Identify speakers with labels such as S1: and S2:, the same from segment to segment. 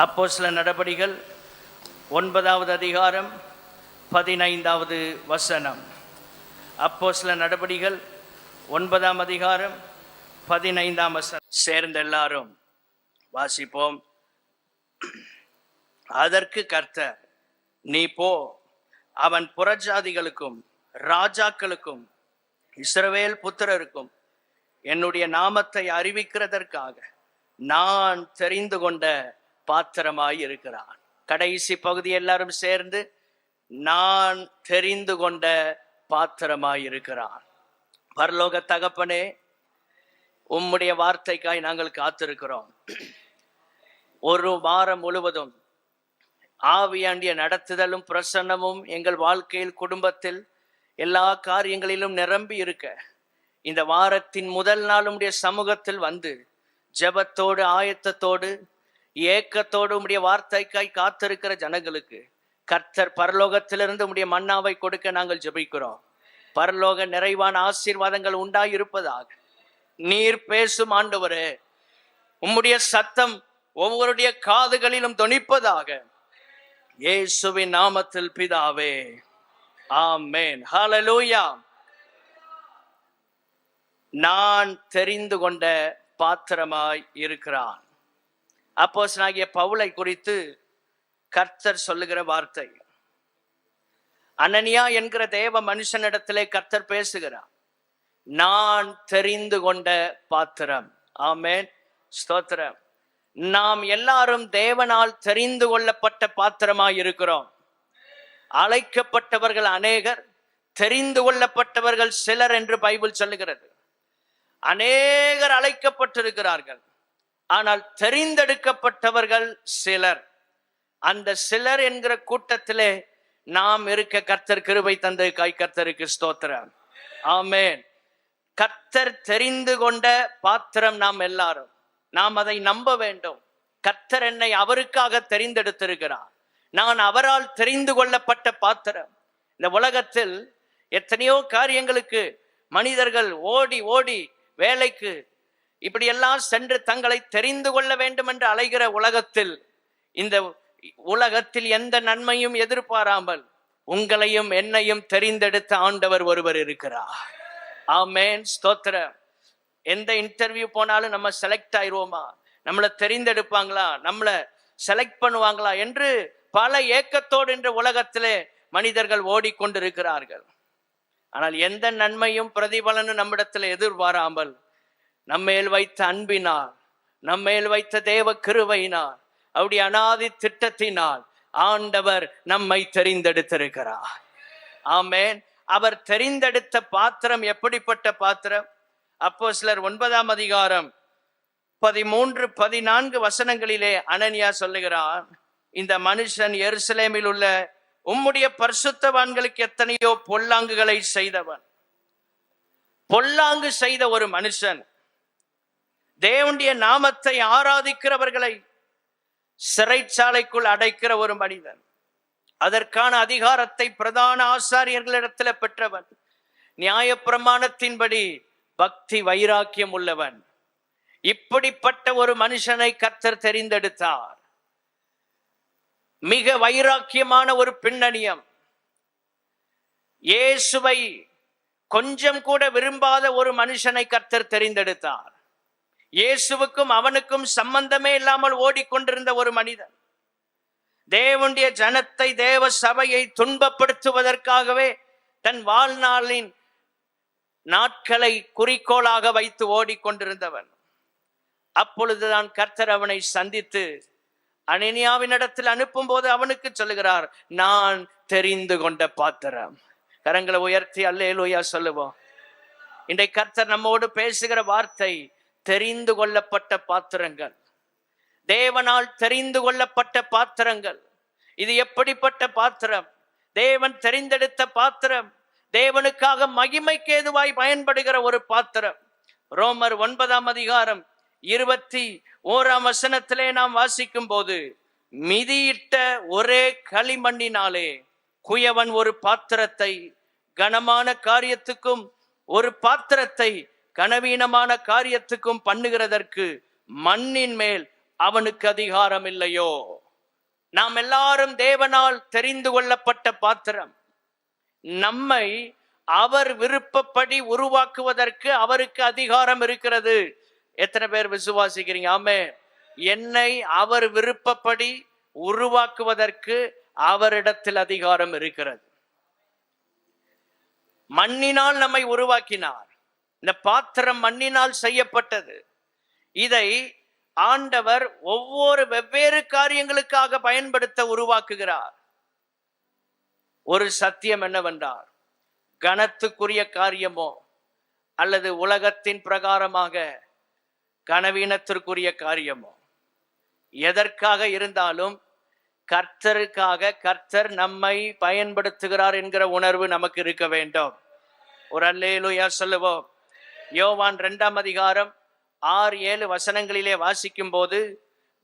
S1: அப்போஸ்தலர் நடபடிகள் 9வது அதிகாரம் 15வது வசனம். அப்போஸ்தலர் நடபடிகள் 9ஆம் அதிகாரம் 15ஆம் வசனம் சேர்ந்த எல்லாரும் வாசிப்போம். அதற்கு கர்த்தர், நீ போ, அவன் புறஜாதிகளுக்கும் ராஜாக்களுக்கும் இஸ்ரவேல் புத்திரருக்கும் என்னுடைய நாமத்தை அறிவிக்கிறதற்காக நான் தெரிந்து கொண்ட பாத்திரமாய் இருக்கிறான். கடைசி பகுதி எல்லாரும் சேர்ந்து, நான் தெரிந்து கொண்ட பாத்திரமாய் இருக்கிறான். பரலோக தகப்பனே, உம்முடைய வார்த்தைக்காய் நாங்கள் காத்திருக்கிறோம். ஒரு வாரம் முழுவதும் ஆவியாண்டிய நடத்துதலும் பிரசன்னமும் எங்கள் வாழ்க்கையில், குடும்பத்தில், எல்லா காரியங்களிலும் நிரம்பி இருக்க, இந்த வாரத்தின் முதல் நாள் உம்முடைய சமூகத்தில் வந்து ஜெபத்தோடு ஆயத்தத்தோடு ஏக்கத்தோடு உம்முடைய வார்த்தைக்காய் காத்திருக்கிற ஜனங்களுக்கு கர்த்தர் பரலோகத்திலிருந்து உம்முடைய மன்னாவை கொடுக்க நாங்கள் ஜெபிக்கிறோம். பரலோக நிறைவான ஆசீர்வாதங்கள் உண்டாயிருப்பதாக. நீர் பேசும் ஆண்டவரே, உம்முடைய சத்தம் ஒவ்வொருடைய காதுகளிலும் தொனிப்பதாக. இயேசுவின் நாமத்தில் பிதாவே, ஆமென். ஹல்லேலூயா. நான் தெரிந்து கொண்ட பாத்திரமாய் இருக்கிறான். அப்போஸ்தலனாகிய பவுலை குறித்து கர்த்தர் சொல்லுகிற வார்த்தை, அனனியா என்கிற தேவ மனுஷனிடத்திலே கர்த்தர் பேசுகிறார். நான் தெரிந்து கொண்ட பாத்திரம். ஆமென், ஸ்தோத்திரம். நாம் எல்லாரும் தேவனால் தெரிந்து கொள்ளப்பட்ட பாத்திரமாய் இருக்கிறோம். அழைக்கப்பட்டவர்கள் அநேகர், தெரிந்து கொள்ளப்பட்டவர்கள் சிலர் என்று பைபிள் சொல்லுகிறது. அநேகர் அழைக்கப்பட்டிருக்கிறார்கள், ஆனால் தெரிந்தெடுக்கப்பட்டவர்கள் சிலர். அந்த சிலர் என்கிற கூட்டத்திலே நாம் இருக்க கர்த்தர் கிருபை தந்து கர்த்தருக்கு ஸ்தோத்திரம். ஆமென். கர்த்தர் தெரிந்து கொண்ட பாத்திரம் நாம் எல்லாரும். நாம் அதை நம்ப வேண்டும். கர்த்தர் என்னை அவருக்காக தெரிந்தெடுத்திருக்கிறார். நான் அவரால் தெரிந்து கொள்ளப்பட்ட பாத்திரம். இந்த உலகத்தில் எத்தனையோ காரியங்களுக்கு மனிதர்கள் ஓடி ஓடி வேலைக்கு இப்படியெல்லாம் சென்று தங்களை தெரிந்து கொள்ள வேண்டும் என்று அலைகிற உலகத்தில், இந்த உலகத்தில் எந்த நன்மையும் எதிர்பாராமல் உங்களையும் என்னையும் தெரிந்தெடுத்த ஆண்டவர் ஒருவர் இருக்கிறார். ஆமென், ஸ்தோத்திரம். எந்த இன்டர்வியூ போனாலும் நம்ம செலக்ட் ஆயிடுவோமா, நம்மளை தெரிந்தெடுப்பாங்களா, நம்மளை செலக்ட் பண்ணுவாங்களா என்று பல ஏக்கத்தோடு இந்த உலகத்திலே மனிதர்கள் ஓடிக்கொண்டிருக்கிறார்கள். ஆனால் எந்த நன்மையும் பிரதிபலனும் நம்மிடத்தில் எதிர்பாராமல் நம்மேல் வைத்த அன்பினால், நம்மேல் வைத்த தேவ கிருபையினால், அவருடைய அநாதி திட்டத்தினால் ஆண்டவர் நம்மை தெரிந்தெடுத்திருக்கிறார். ஆமென். அவர் தெரிந்தெடுத்த பாத்திரம் எப்படிப்பட்ட பாத்திரம்? அப்போஸ்தலர் 9ஆம் அதிகாரம் 13, 14 வசனங்களிலே அனனியா சொல்லுகிறார், இந்த மனுஷன் எருசலேமில் உள்ள உம்முடைய பரிசுத்தவான்களுக்கு எத்தனையோ பொல்லாங்குகளை செய்தவன். பொல்லாங்கு செய்த ஒரு மனுஷன் தேவனுடைய நாமத்தை ஆராதிக்கிறவர்களை சிறைச்சாலைக்குள் அடைக்கிற ஒரு மனிதன். அதற்கான அதிகாரத்தை பிரதான ஆசாரியர்களிடத்தில் பெற்றவன். நியாயப்பிரமாணத்தின்படி பக்தி வைராக்கியம் உள்ளவன். இப்படிப்பட்ட ஒரு மனுஷனை கர்த்தர் தெரிந்தெடுத்தார். மிக வைராக்கியமான ஒரு பின்னணியம். இயேசுவை கொஞ்சம் கூட விரும்பாத ஒரு மனுஷனை கர்த்தர் தெரிந்தெடுத்தார். இயேசுவுக்கும் அவனுக்கும் சம்பந்தமே இல்லாமல் ஓடிக்கொண்டிருந்த ஒரு மனிதன். தேவனுடைய ஜனத்தை, தேவ சபையை துன்பப்படுத்துவதற்காகவே தன் வாழ்நாளின் நாட்களை குறிக்கோளாக வைத்து ஓடிக்கொண்டிருந்தவன். அப்பொழுதுதான் கர்த்தர் அவனை சந்தித்து அனனியாவினிடத்தில் அனுப்பும் போது அவனுக்கு சொல்லுகிறார், நான் தெரிந்து கொண்ட பாத்திரம். கரங்களை உயர்த்தி அல்லேலூயா சொல்லுவோம். இன்றைக்கு கர்த்தர் நம்மோடு பேசுகிற வார்த்தை, தெரிந்து கொள்ளப்பட்ட பாத்திரங்கள், தேவனால் தெரிந்து கொள்ளப்பட்ட பாத்திரங்கள். இது எப்படிப்பட்ட பாத்திரம்? தேவன் தெரிந்தெடுத்த பாத்திரம், தேவனுக்காக மகிமைக்கு ஏதுவாய் பயன்படுகிற ஒரு பாத்திரம். ரோமர் 9ஆம் அதிகாரம் 21ஆம் வசனத்திலே நாம் வாசிக்கும் போது, மிதியிட்ட ஒரே களிமண்ணினாலே குயவன் ஒரு பாத்திரத்தை கனமான காரியத்துக்கும் ஒரு பாத்திரத்தை கனவீனமான காரியத்துக்கும் பண்ணுகிறதற்கு மண்ணின் மேல் அவனுக்கு அதிகாரம் இல்லையோ? நாம் எல்லாரும் தேவனால் தெரிந்து கொள்ளப்பட்ட பாத்திரம். நம்மை அவர் விருப்பப்படி உருவாக்குவதற்கு அவருக்கு அதிகாரம் இருக்கிறது. எத்தனை பேர் விசுவாசிக்கிறீங்க? ஆமென். என்னை அவர் விருப்பப்படி உருவாக்குவதற்கு அவரிடத்தில் அதிகாரம் இருக்கிறது. மண்ணினால் நம்மை உருவாக்கினார். இந்த பாத்திரம் மண்ணினால் செய்யப்பட்டது. இதை ஆண்டவர் ஒவ்வொரு வெவ்வேறு காரியங்களுக்காக பயன்படுத்த உருவாக்குகிறார். ஒரு சத்தியம் என்னவென்றால், கனத்துக்குரிய காரியமோ அல்லது உலகத்தின் பிரகாரமாக கனவீனத்திற்குரிய காரியமோ எதற்காக இருந்தாலும் கர்த்தருக்காக கர்த்தர் நம்மை பயன்படுத்துகிறார் என்கிற உணர்வு நமக்கு இருக்க வேண்டும். ஒரு அல்லேலூயா சொல்லுவோம். யோவான் 2ஆம் அதிகாரம் 6-7 வசனங்களிலே வாசிக்கும் போது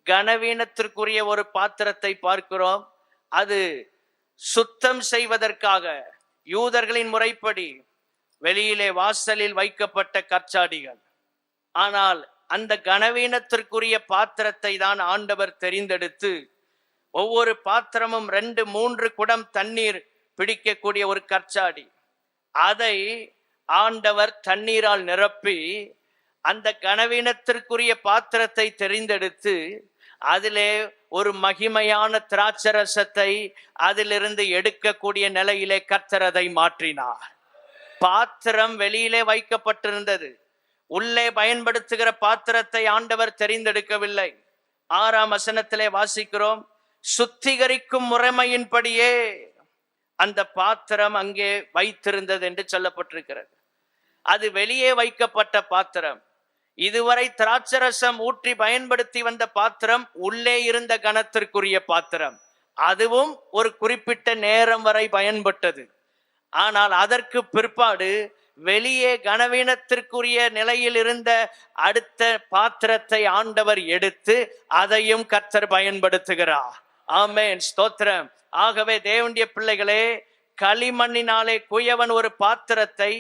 S1: கனவீனத்திற்குரிய ஒரு பாத்திரத்தை பார்க்கிறோம். அது சுத்தம் செய்வதற்காக யூதர்களின் முறைப்படி வெளியிலே வாசலில் வைக்கப்பட்ட கற்சாடிகள். ஆனால் அந்த கனவீனத்திற்குரிய பாத்திரத்தை தான் ஆண்டவர் தெரிந்தெடுத்து, ஒவ்வொரு பாத்திரமும் 2-3 குடம் தண்ணீர் பிடிக்கக்கூடிய ஒரு கற்சாடி, அதை ஆண்டவர் தண்ணீரால் நிரப்பி அந்த கனவீனத்திற்குரிய பாத்திரத்தை தெரிந்தெடுத்து அதிலே ஒரு மகிமையான திராட்சரசத்தை அதிலிருந்து எடுக்கக்கூடிய நிலையிலே கர்த்தர் அதை மாற்றினார். பாத்திரம் வெளியிலே வைக்கப்பட்டிருந்தது. உள்ளே பயன்படுத்துகிற பாத்திரத்தை ஆண்டவர் தெரிந்தெடுக்கவில்லை. 6ஆம் வசனத்திலே வாசிக்கிறோம், சுத்திகரிக்கும் முறைமையின்படியே அந்த பாத்திரம் அங்கே வைத்திருந்தது என்று சொல்லப்பட்டிருக்கிறது. அது வெளியே வைக்கப்பட்ட பாத்திரம். இதுவரை திராட்சரசம் ஊற்றி பயன்படுத்தி வந்த பாத்திரம் உள்ளே இருந்த கனத்திற்குரிய பாத்திரம். அதுவும் ஒரு குறிப்பிட்ட நேரம் வரை பயன்பட்டது. ஆனால் அதற்கு பிற்பாடு வெளியே கனவீனத்திற்குரிய நிலையில் இருந்த அடுத்த பாத்திரத்தை ஆண்டவர் எடுத்து அதையும் கர்த்தர் பயன்படுத்துகிறார். ஆமென், ஸ்தோத்திரம். ஆகவே தேவனுடைய பிள்ளைகளே, களிமண்ணினாலே குயவன் ஒரு பாத்திரத்தை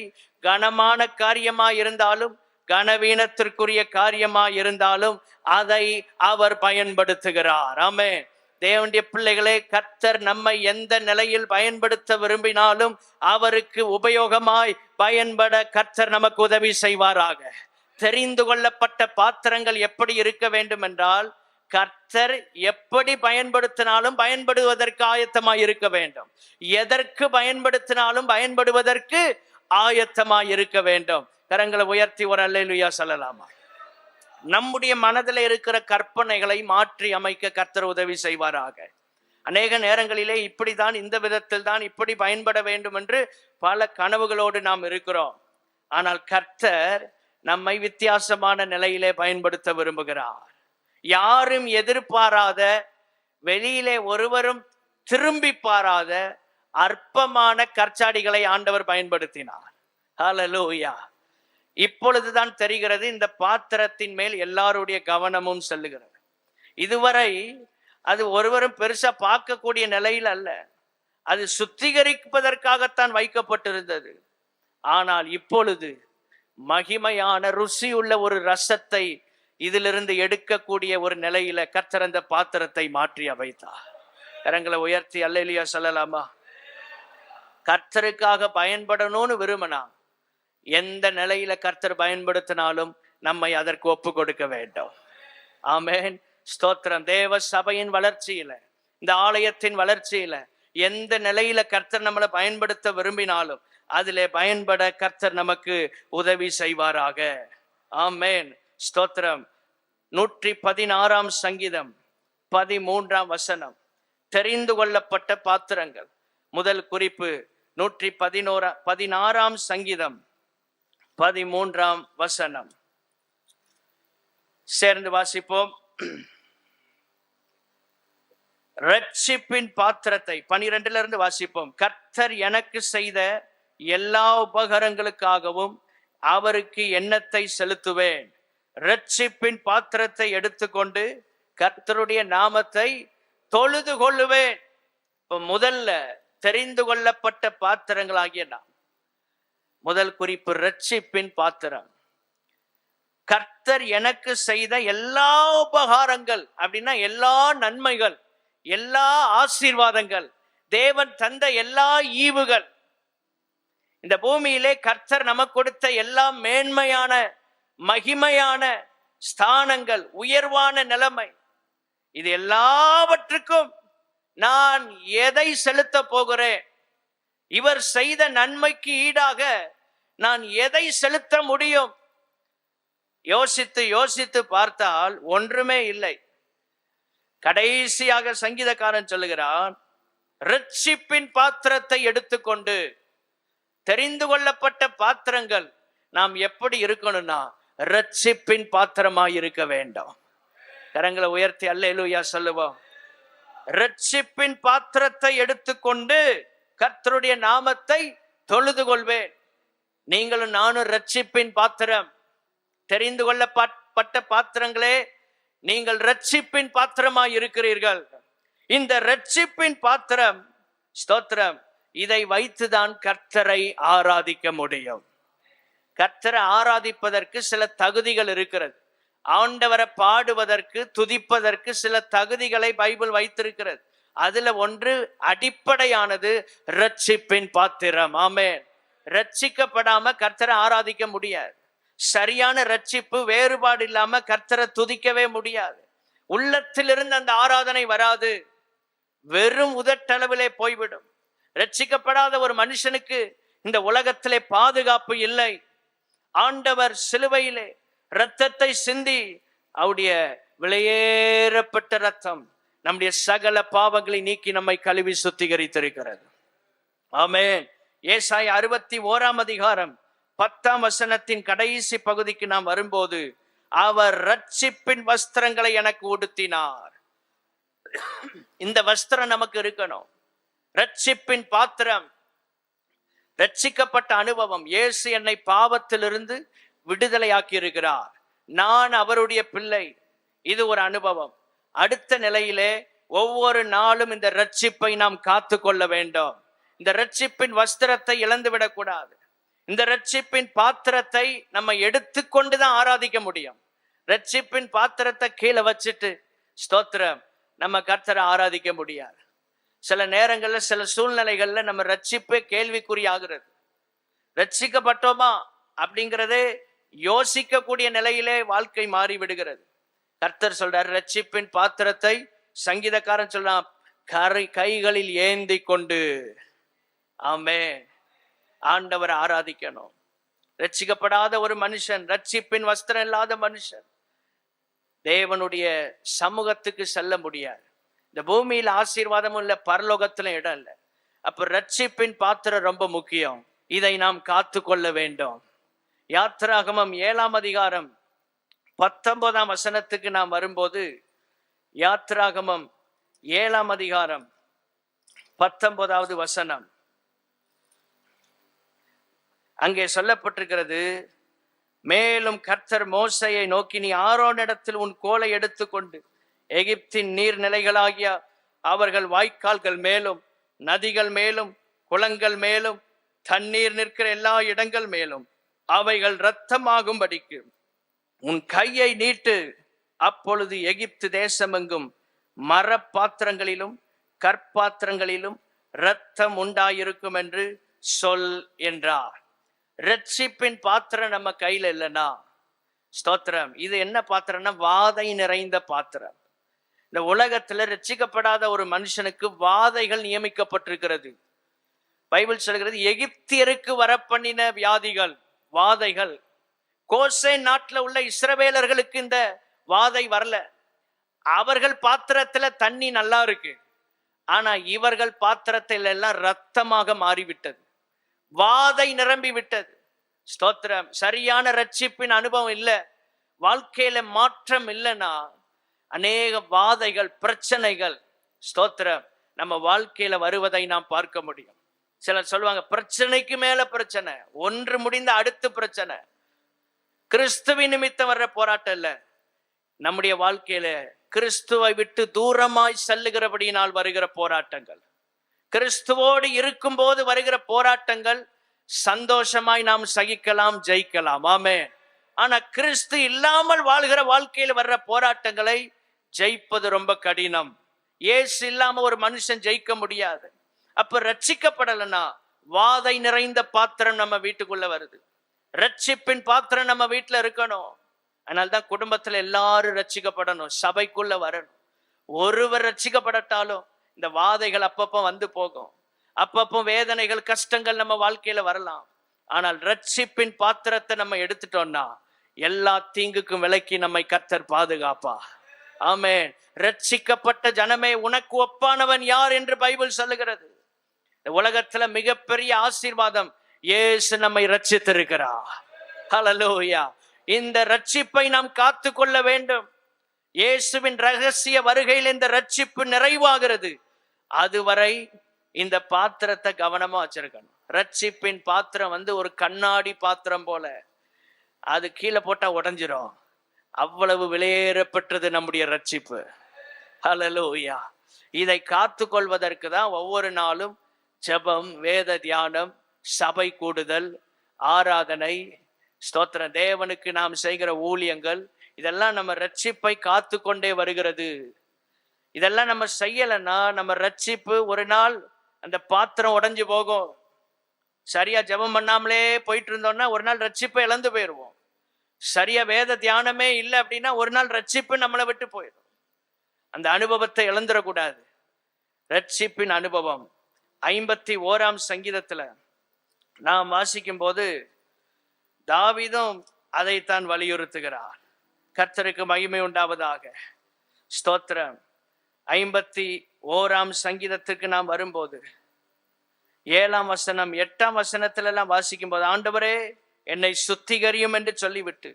S1: கனமான காரியமாய் இருந்தாலும் கனவீனத்திற்குரிய காரியமாய் இருந்தாலும் அதை அவர் பயன்படுத்துகிறார். ஆமென். தேவனுடைய பிள்ளைகளே, கர்த்தர் நம்மை எந்த நிலையில் பயன்படுத்த விரும்பினாலும் அவருக்கு உபயோகமாய் பயன்பட கர்த்தர் நமக்கு உதவி செய்வாராக. தெரிந்து கொள்ளப்பட்ட பாத்திரங்கள் எப்படி இருக்க வேண்டும் என்றால், கர்த்தர் எப்படி பயன்படுத்தினாலும் பயன்படுவதற்கு ஆயத்தமாய் இருக்க வேண்டும். எதற்கு பயன்படுத்தினாலும் பயன்படுவதற்கு ஆயத்தமாய் இருக்க வேண்டும். கரங்களை உயர்த்தி ஒரு அல்லேலூயா சொல்லலாமா? நம்முடைய மனதில் இருக்கிற கற்பனைகளை மாற்றி அமைக்க கர்த்தர் உதவி செய்வாராக. அநேக நேரங்களிலே இப்படிதான், இந்த விதத்தில் தான், இப்படி பயன்பட வேண்டும் என்று பல கனவுகளோடு நாம் இருக்கிறோம். ஆனால் கர்த்தர் நம்மை வித்தியாசமான நிலையிலே பயன்படுத்த விரும்புகிறார். யாரும் எதிர்பாராத, வெளியிலே ஒருவரும் திரும்பி பாராத அற்பமான கற்சாடிகளை ஆண்டவர் பயன்படுத்தினார். ஹல்லேலூயா. இப்பொழுதுதான் தெரிகிறது, இந்த பாத்திரத்தின் மேல் எல்லாருடைய கவனமும் செல்லுகிறது. இதுவரை அது ஒருவரும் பெருசா பார்க்கக்கூடிய நிலையில் அல்ல, அது சுத்திகரிப்பதற்காகத்தான் வைக்கப்பட்டிருந்தது. ஆனால் இப்பொழுது மகிமையான ருசியுள்ள ஒரு ரசத்தை இதிலிருந்து எடுக்கக்கூடிய ஒரு நிலையில கர்த்தர் அந்த பாத்திரத்தை மாற்றி அமைத்தார். கரங்களை உயர்த்தி அல்லேலூயா சொல்லலாமா? கர்த்தருக்காக பயன்படணும்னு விரும்பினா எந்த நிலையில கர்த்தர் பயன்படுத்தினாலும் நம்மை அதற்கு ஒப்பு கொடுக்க வேண்டும். ஆமென், ஸ்தோத்திரம். தேவ சபையின் வளர்ச்சியில, இந்த ஆலயத்தின் வளர்ச்சியில எந்த நிலையில கர்த்தர் நம்மளை பயன்படுத்த விரும்பினாலும் அதிலே பயன்பட கர்த்தர் நமக்கு உதவி செய்வாராக. ஆமென், ஸ்தோத்திரம். 116ஆம் சங்கீதம் 13ஆம் வசனம், தெரிந்து கொள்ளப்பட்ட பாத்திரங்கள். முதல் குறிப்பு 116ஆம் சங்கீதம் 13ஆம் வசனம். சேர்ந்து வாசிப்போம். ரட்சிப்பின் பாத்திரத்தை 12ல இருந்து வாசிப்போம். கர்த்தர் எனக்கு செய்த எல்லா உபகாரங்களுக்காகவும் அவருக்கு எண்ணத்தை செலுத்துவேன். ரட்சிப்பின் பாத்திரத்தை எடுத்துக்கொண்டு கர்த்தருடைய நாமத்தை தொழுது கொள்ளுவேன். முதல்ல தெரிந்து கொள்ளப்பட்ட பாத்திரங்களாகிய நாம். முதல் குறிப்பு ரட்சிப்பின் பாத்திரம். கர்த்தர் எனக்கு செய்த எல்லா உபகாரங்கள் அப்படின்னா எல்லா நன்மைகள், எல்லா ஆசீர்வாதங்கள், தேவன் தந்த எல்லா ஈவுகள், இந்த பூமியிலே கர்த்தர் நமக்கு கொடுத்த எல்லா மேன்மையான மகிமையான ஸ்தானங்கள், உயர்வான நிலைமை, இது எல்லாவற்றுக்கும் நான் எதை செலுத்த போகிறேன்? இவர் செய்த நன்மைக்கு ஈடாக நான் எதை செலுத்த முடியும்? யோசித்து யோசித்து பார்த்தால் ஒன்றுமே இல்லை. கடைசியாக சங்கீதக்காரன் சொல்லுகிறான், இரட்சிப்பின் பாத்திரத்தை எடுத்துக்கொண்டு, தெரிந்து கொள்ளப்பட்ட பாத்திரங்கள் நாம் எப்படி இருக்கணும்னா இரட்சிப்பின் பாத்திரமாய் இருக்க வேண்டும். கரங்களை உயர்த்தி அல்லேலூயா சொல்லுவோம். இரட்சிப்பின் பாத்திரத்தை எடுத்துக்கொண்டு கர்த்தருடைய நாமத்தை தொழுது கொள்வேன். நீங்களும் நானும் இரட்சிப்பின் பாத்திரம், தெரிந்து கொள்ளப்பட்ட பாத்திரங்களே, நீங்கள் இரட்சிப்பின் பாத்திரமாய் இருக்கிறீர்கள். இந்த இரட்சிப்பின் பாத்திரம், ஸ்தோத்திரம், இதை வைத்துதான் கர்த்தரை ஆராதிக்க முடியும். கர்த்தரை ஆராதிப்பதற்கு சில தகுதிகள் இருக்கிறது. ஆண்டவரை பாடுவதற்கு, துதிப்பதற்கு சில தகுதிகளை பைபிள் வைத்திருக்கிறது. அதுல ஒன்று அடிப்படையானது இரட்சிப்பின் பாத்திரம். ஆமென். ரட்சிக்கப்படாம கர்த்தரை ஆராதிக்க முடியாது. சரியான ரட்சிப்பு, வேறுபாடு இல்லாம கர்த்தரை துதிக்கவே முடியாது. உள்ளத்திலிருந்து அந்த ஆராதனை வராது, வெறும் உதட்டளவிலே போய்விடும். ரட்சிக்கப்படாத ஒரு மனுஷனுக்கு இந்த உலகத்திலே பாதுகாப்பு இல்லை. ஆண்டவர் சிலுவையிலே இரத்தத்தை சிந்தி, அவருடைய விலையேறப்பட்ட இரத்தம் நம்முடைய சகல பாவங்களை நீக்கி நம்மை கழுவி சுத்திகரித்திருக்கிறது. ஆமென். ஏசாயா 61 அதிகாரம் 10 வசனத்தின் கடைசி பகுதிக்கு நாம் வரும்போது, அவர் இரட்சிப்பின் வஸ்திரங்களை எனக்கு உடுத்தினார். இந்த வஸ்திரம் நமக்கு இருக்கணும். இரட்சிப்பின் பாத்திரம், ரட்சிக்கப்பட்ட அனுபவம். இயேசு என்னை பாவத்திலிருந்து விடுதலையாக்கி இருக்கிறார், நான் அவருடைய பிள்ளை. இது ஒரு அனுபவம். அடுத்த நிலையிலே ஒவ்வொரு நாளும் இந்த ரட்சிப்பை நாம் காத்து கொள்ள வேண்டும். இந்த ரட்சிப்பின் வஸ்திரத்தை இழந்து விடக்கூடாது. இந்த ரட்சிப்பின் பாத்திரத்தை நம்ம எடுத்துக்கொண்டுதான் ஆராதிக்க முடியும். ரட்சிப்பின் பாத்திரத்தை கீழே வச்சுட்டு ஸ்தோத்திரம் நம்ம கர்த்தரை ஆராதிக்க முடியாது. சில நேரங்கள்ல, சில சூழ்நிலைகள்ல நம்ம ரட்சிப்பே கேள்விக்குறியாகிறது. ரட்சிக்கப்பட்டோமா அப்படிங்கிறதே யோசிக்கக்கூடிய நிலையிலே வாழ்க்கை மாறி விடுகிறது. கர்த்தர் சொல்றார், ரட்சிப்பின் பாத்திரத்தை, சங்கீதக்காரன் சொல்றான், கைகளில் ஏந்தி கொண்டு. ஆமென். ஆண்டவரை ஆராதிக்கணும். ரட்சிக்கப்படாத ஒரு மனுஷன், ரட்சிப்பின் வஸ்திரம் இல்லாத மனுஷன் தேவனுடைய சமூகத்துக்கு செல்ல முடியாது. இந்த பூமியில் ஆசீர்வாதமும் இல்லை, பரலோகத்திலும் இடம் இல்லை. அப்ப ரட்சிப்பின் பாத்திரம் ரொம்ப முக்கியம். இதை நாம் காத்து கொள்ள வேண்டும். யாத்திராகமம் 7 அதிகாரம் 19 வசனத்துக்கு நாம் வரும்போது, யாத்திராகமம் 7 அதிகாரம் 19 வசனம், அங்கே சொல்லப்பட்டிருக்கிறது, மேலும் கர்த்தர் மோசையை நோக்கி, நீ ஆரோனிடத்தில் உன் கோலை எடுத்துக்கொண்டு எகிப்தின் நீர்நிலைகளாகிய அவர்கள் வாய்க்கால்கள் மேலும், நதிகள் மேலும், குளங்கள் மேலும், தண்ணீர் நிற்கிற எல்லா இடங்கள் மேலும் அவைகள் இரத்தமாகும்படிக்கு உன் கையை நீட்டு. அப்பொழுது எகிப்து தேசமெங்கும் மரப்பாத்திரங்களிலும் கற்பாத்திரங்களிலும் இரத்தம் உண்டாயிருக்கும் என்று சொல் என்றார். ரட்சிப்பின் பாத்திரம் நம்ம கையில இல்லைன்னா, ஸ்தோத்திரம், இது என்ன பாத்திரம்னா வாதை நிறைந்த பாத்திரம். இந்த உலகத்துல ரட்சிக்கப்படாத ஒரு மனுஷனுக்கு வாதைகள் நியமிக்கப்பட்டிருக்கிறது. பைபிள் சொல்கிறது, எகிப்தியருக்கு வரப்பண்ணின வியாதிகள், வாதைகள். கோசே நாட்டில் உள்ள இஸ்ரவேலர்களுக்கு இந்த வாதை வரல. அவர்கள் பாத்திரத்துல தண்ணி நல்லா இருக்கு, ஆனா இவர்கள் பாத்திரத்தில் எல்லாம் ரத்தமாக மாறிவிட்டது, வாதை நிரம்பி விட்டது. ஸ்தோத்திரம். சரியான ரட்சிப்பின் அனுபவம் இல்லை, வாழ்க்கையில மாற்றம் இல்லைன்னா அநேக வாதைகள், பிரச்சனைகள், ஸ்தோத்திரம், நம்ம வாழ்க்கையில வருவதை நாம் பார்க்க முடியும். சிலர் சொல்லுவாங்க, பிரச்சனைக்கு மேல பிரச்சனை, ஒன்று முடிந்த அடுத்த பிரச்சனை. கிறிஸ்துவின் நிமித்தம் வர்ற போராட்டம் இல்ல, நம்முடைய வாழ்க்கையில கிறிஸ்துவை விட்டு தூரமாய் செல்லுகிறபடியினால் வருகிற போராட்டங்கள். கிறிஸ்துவோடு இருக்கும் போது வருகிற போராட்டங்கள் சந்தோஷமாய் நாம் சகிக்கலாம், ஜெயிக்கலாம். ஆமென். ஆனா கிறிஸ்து இல்லாமல் வாழ்கிற வாழ்க்கையில் வர்ற போராட்டங்களை ஜெயிப்பது ரொம்ப கடினம். இயேசு இல்லாம ஒரு மனுஷன் ஜெயிக்க முடியாது. அப்ப ரட்சிக்கப்படலைன்னா வாதை நிறைந்த பாத்திரம் நம்ம வீட்டுக்குள்ள வருது. ரட்சிப்பின் பாத்திரம் நம்ம வீட்டுல இருக்கணும். அதனால்தான் குடும்பத்துல எல்லாரும் ரட்சிக்கப்படணும், சபைக்குள்ள வரணும். ஒருவர் ரட்சிக்கப்படட்டாலும் இந்த வாதைகள் அப்பப்போ வந்து போகும், அப்பப்போ வேதனைகள் கஷ்டங்கள் நம்ம வாழ்க்கையில வரலாம். ஆனால் ரட்சிப்பின் பாத்திரத்தை நம்ம எடுத்துட்டோம்னா எல்லா தீங்குக்கும் விலக்கி நம்மை கர்த்தர் பாதுகாப்பா. ஆமென். ரட்சிக்கப்பட்ட ஜனமே உனக்கு ஒப்பானவன் யார் என்று பைபிள் சொல்லுகிறது. இந்த உலகத்துல மிகப்பெரிய ஆசீர்வாதம், இயேசு நம்மை ரட்சித்திருக்கிறார். ஹல்லேலூயா. இந்த ரட்சிப்பை நாம் காத்து கொள்ள வேண்டும். இயேசுவின் ரகசிய வருகையில் இந்த ரட்சிப்பு நிறைவாகிறது. அதுவரை இந்த பாத்திரத்தை கவனமா வச்சிருக்கணும். ரட்சிப்பின் பாத்திரம் ஒரு கண்ணாடி பாத்திரம் போல, அது கீழே போட்டா உடைஞ்சிரும். அவ்வளவு விலையேறப்பட்டது நம்முடைய ரட்சிப்பு. ஹல்லேலூயா. இதை காத்து கொள்வதற்கு தான் ஒவ்வொரு நாளும் ஜெபம், வேத தியானம், சபை கூடுதல், ஆராதனை, ஸ்தோத்திரம், தேவனுக்கு நாம் செய்கிற ஊழியங்கள், இதெல்லாம் நம்ம ரட்சிப்பை காத்து கொண்டே வருகிறது. இதெல்லாம் நம்ம செய்யலைன்னா நம்ம ரட்சிப்பு ஒரு நாள் அந்த பாத்திரம் உடைஞ்சு போகும். சரியா ஜெபம் பண்ணாமலே போயிட்டு இருந்தோம்னா ஒரு நாள் ரட்சிப்பை இழந்து போயிடுவோம். சரியா வேத தியானமே இல்லை அப்படின்னா ஒரு நாள் ரட்சிப்பு நம்மளை விட்டு போயிடும். அந்த அனுபவத்தை இழந்துடக்கூடாது. ரட்சிப்பின் அனுபவம் 51ஆம் சங்கீதத்துல நாம் வாசிக்கும் போது தாவீதும் அதைத்தான் வலியுறுத்துகிறார். கர்த்தருக்கு மகிமை உண்டாவதாக. ஸ்தோத்திரம். 51ஆம் சங்கீதத்துக்கு நாம் வரும்போது 7ஆம் வசனம் 8ஆம் வசனத்துல எல்லாம் வாசிக்கும் போது, ஆண்டவரே என்னை சுத்திகரியும் என்று சொல்லிவிட்டு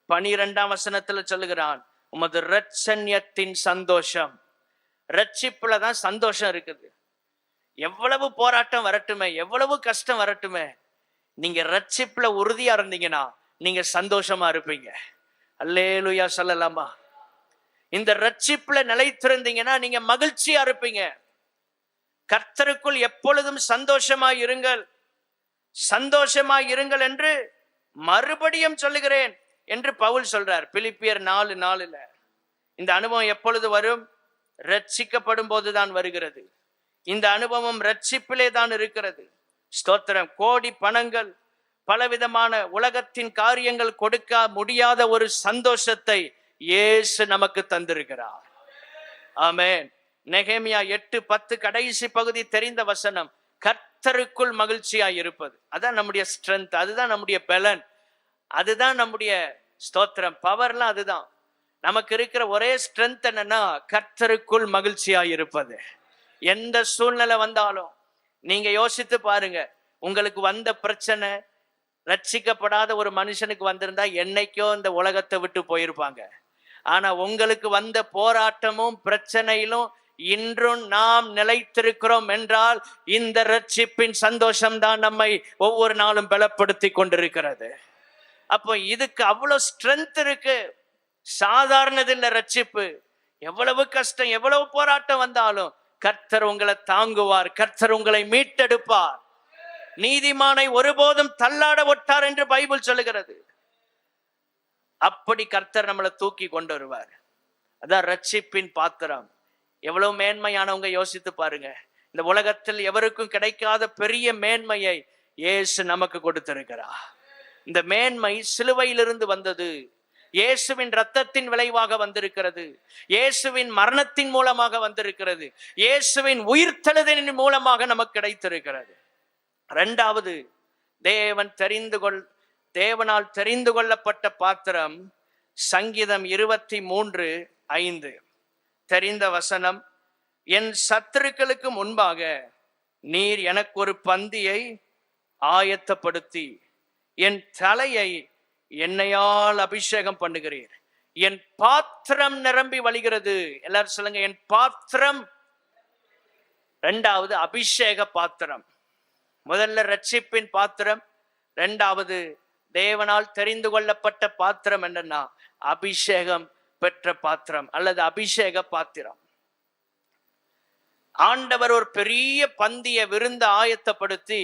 S1: 12ஆம் வசனத்துல சொல்லுகிறான், உமது இரட்சண்யத்தின் சந்தோஷம். ரட்சிப்புல தான் சந்தோஷம் இருக்குது. எவ்வளவு போராட்டம் வரட்டுமே, எவ்வளவு கஷ்டம் வரட்டுமே, நீங்க ரட்சிப்புல உறுதியா இருந்தீங்கன்னா நீங்க சந்தோஷமா இருப்பீங்க. அல்லேலூயா சொல்லலாமா? இந்த ரட்சிப்புல நிலைத்திருந்தீங்கன்னா நீங்க மகிழ்ச்சியா இருப்பீங்க. கர்த்தருக்குள் எப்பொழுதும் சந்தோஷமாய் இருங்கள், சந்தோஷமாய் இருங்கள் என்று மறுபடியும் சொல்லுகிறேன் என்று பவுல் சொல்றார் பிலிப்பியர் 4:4. இந்த அனுபவம் எப்பொழுது வரும்? ரட்சிக்கப்படும் போதுதான் வருகிறது. இந்த அனுபவம் ரட்சிப்பிலே தான் இருக்கிறது. ஸ்தோத்திரம். கோடி பணங்கள், பலவிதமான உலகத்தின் காரியங்கள் கொடுக்க முடியாத ஒரு சந்தோஷத்தை இயேசு நமக்கு தந்திருக்கிறார். ஆமென். நெகேமியா 8:10 கடைசி பகுதி தெரிந்த வசனம், கர்த்தருக்குள் மகிழ்ச்சியாய் இருப்பது. அதான் நம்முடைய ஸ்ட்ரென்த், அதுதான் நம்முடைய பலன், அதுதான் நம்முடைய ஸ்தோத்திரம் பவர்லாம். அதுதான் நமக்கு இருக்கிற ஒரே ஸ்ட்ரென்த். என்னன்னா கர்த்தருக்குள் மகிழ்ச்சியாய் இருப்பது. எந்த சூழ்நிலை வந்தாலும் நீங்க யோசித்து பாருங்க. உங்களுக்கு வந்த பிரச்சனை ரட்சிக்கப்படாத ஒரு மனுஷனுக்கு வந்திருந்தா என்னைக்கோ இந்த உலகத்தை விட்டு போயிருப்பாங்க. ஆனா உங்களுக்கு வந்த போராட்டமும் பிரச்சனையிலும் இன்றும் நாம் நிலைத்திருக்கிறோம் என்றால் இந்த ரட்சிப்பின் சந்தோஷம் தான் நம்மை ஒவ்வொரு நாளும் பலப்படுத்தி கொண்டிருக்கிறது. அப்போ இதுக்கு அவ்வளவு ஸ்ட்ரென்த் இருக்கு. சாதாரணதில்லை ரட்சிப்பு. எவ்வளவு கஷ்டம், எவ்வளவு போராட்டம் வந்தாலும் கர்த்தர் உங்களை தாங்குவார், கர்த்தர் உங்களை மீட்டெடுப்பார். நீதிமானை ஒருபோதும் தள்ளாட ஒட்டார் என்று பைபிள் சொல்லுகிறது. அப்படி கர்த்தர் நம்மளை தூக்கி கொண்டு வருவார். அதான் ரட்சிப்பின் பாத்திரம். எவ்வளவு மேன்மையானவங்க யோசித்து பாருங்க. இந்த உலகத்தில் எவருக்கும் கிடைக்காத பெரிய மேன்மையை இயேசு நமக்கு கொடுத்திருக்கிறார். இந்த மேன்மை சிலுவையிலிருந்து வந்தது. இயேசுவின் இரத்தத்தின் விளைவாக வந்திருக்கிறது. இயேசுவின் மரணத்தின் மூலமாக வந்திருக்கிறது. இயேசுவின் உயிர்த்தெழுதலின் மூலமாக நமக்கு கிடைத்திருக்கிறது. இரண்டாவது, தேவனால் தெரிந்து கொள்ளப்பட்ட பாத்திரம். சங்கீதம் 23:5 தெரிந்த வசனம், என் சத்துருக்களுக்கு முன்பாக நீர் எனக்கு ஒரு பந்தியை ஆயத்தப்படுத்தி என் தலையை எண்ணெயால் அபிஷேகம் பண்ணுகிறீர். என் பாத்திரம் நிரம்பி வழிகிறது. எல்லாரும் சொல்லுங்க, என் பாத்திரம். இரண்டாவது அபிஷேக பாத்திரம். முதல்ல ரட்சிப்பின் பாத்திரம், இரண்டாவது தேவனால் தெரிந்து கொள்ளப்பட்ட பாத்திரம். என்னன்னா அபிஷேகம் பெற்ற பாத்திரம் அல்லது அபிஷேக பாத்திரம். ஆண்டவர் ஒரு பெரிய பந்திய விருந்து ஆயத்தப்படுத்தி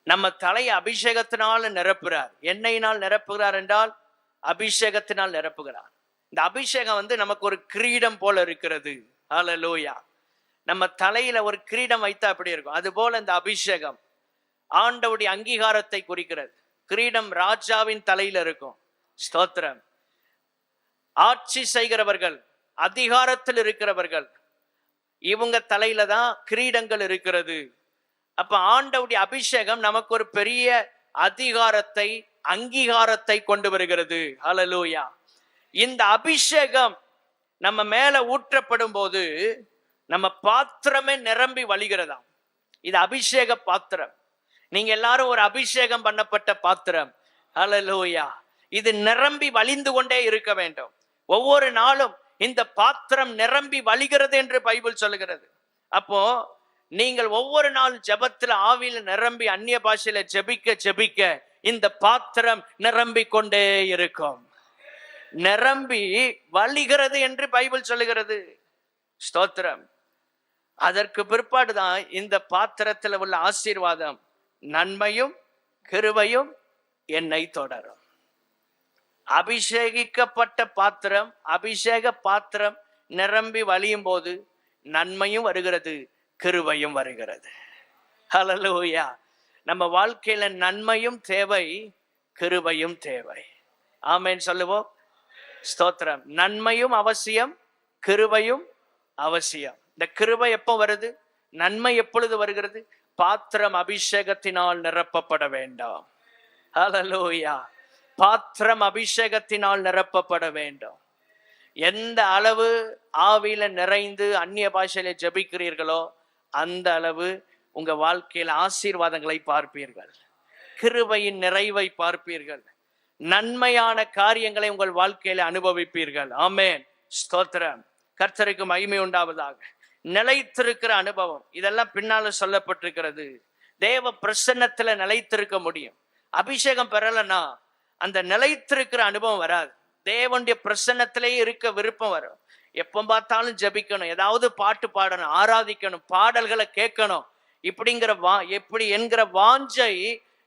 S1: நம்ம தலையை அபிஷேகத்தினால் நிரப்புகிறார். எண்ணெயினால் நிரப்புகிறார் என்றால் அபிஷேகத்தினால் நிரப்புகிறார். இந்த அபிஷேகம் நமக்கு ஒரு கிரீடம் போல இருக்கிறது. ஹல்லேலூயா. நம்ம தலையில ஒரு கிரீடம் வைத்தா அப்படி இருக்கும். அது போல இந்த அபிஷேகம் ஆண்டவருடைய அங்கீகாரத்தை குறிக்கிறது. கிரீடம் ராஜாவின் தலையில இருக்கும். ஸ்தோத்திரம். ஆட்சி செய்கிறவர்கள், அதிகாரத்தில் இருக்கிறவர்கள், இவங்க தலையில தான் கிரீடங்கள் இருக்கிறது. அப்ப ஆண்டவருடைய அபிஷேகம் நமக்கு ஒரு பெரிய அதிகாரத்தை, அங்கீகாரத்தை கொண்டு வருகிறது. ஹல்லேலூயா. இந்த அபிஷேகம் நம்ம மேல ஊற்றப்படும் போது நம்ம பாத்திரமே நிரம்பி வழிகிறதாம். இது அபிஷேக பாத்திரம். நீங்க எல்லாரும் ஒரு அபிஷேகம் பண்ணப்பட்ட பாத்திரம். ஹல்லேலூயா. இது நிரம்பி வழிந்து கொண்டே இருக்க வேண்டும். ஒவ்வொரு நாளும் இந்த பாத்திரம் நிரம்பி வழிகிறது என்று பைபிள் சொல்லுகிறது. அப்போ நீங்கள் ஒவ்வொரு நாள் ஜெபத்துல ஆவியில நிரம்பி அந்நிய பாஷையில ஜெபிக்க ஜெபிக்க இந்த பாத்திரம் நிரம்பி கொண்டே இருக்கும். நிரம்பி வழிகிறது என்று பைபிள் சொல்லுகிறது. ஸ்தோத்திரம். அதற்கு பிற்பாடுதான் இந்த பாத்திரத்தில் உள்ள ஆசீர்வாதம், நன்மையும் கிருபையும் என்னை தொடரும். அபிஷேகிக்கப்பட்ட பாத்திரம், அபிஷேக பாத்திரம் நிரம்பி வழியும் போது நன்மையும் வருகிறது, கிருபையும் வருகிறது. ஹல்லேலூயா. நம்ம வாழ்க்கையில நன்மையும் தேவை, கிருபையும் தேவை. ஆமென் சொல்லுவோம். ஸ்தோத்திரம். நன்மையும் அவசியம், கிருபையும் அவசியம். இந்த கிருபை எப்போ வருது? நன்மை எப்பொழுது வருகிறது? பாத்திரம் அபிஷேகத்தினால் நிரப்பப்பட வேண்டாம். ஹல்லேலூயா. பாத்திரம் அபிஷேகத்தினால் நிரப்பப்பட வேண்டும். எந்த அளவு ஆவியில நிறைந்து அந்நிய பாஷையில ஜெபிக்கிறீர்களோ அந்த அளவு உங்க வாழ்க்கையில் ஆசீர்வாதங்களை பார்ப்பீர்கள், கிருபையின் நிறைவை பார்ப்பீர்கள், நன்மையான காரியங்களை உங்கள் வாழ்க்கையில அனுபவிப்பீர்கள். ஆமென். ஸ்தோத்திரம். கர்த்தருக்கு மகிமை உண்டாவதாக. நிலைத்திருக்கிற அனுபவம், இதெல்லாம் பின்னால சொல்லப்பட்டிருக்கிறது. தேவ பிரசன்னத்துல நிலைத்திருக்க முடியும். அபிஷேகம் பெறலன்னா அந்த நிலைத்திருக்கிற அனுபவம் வராது. தேவனுடைய பிரசன்னத்திலேயே இருக்க விருப்பம் வரும். எப்ப பார்த்தாலும் ஜெபிக்கணும், ஏதாவது பாட்டு பாடணும், ஆராதிக்கணும், பாடல்களை கேட்கணும், இப்படிங்கிற எப்படி என்கிற வாஞ்சை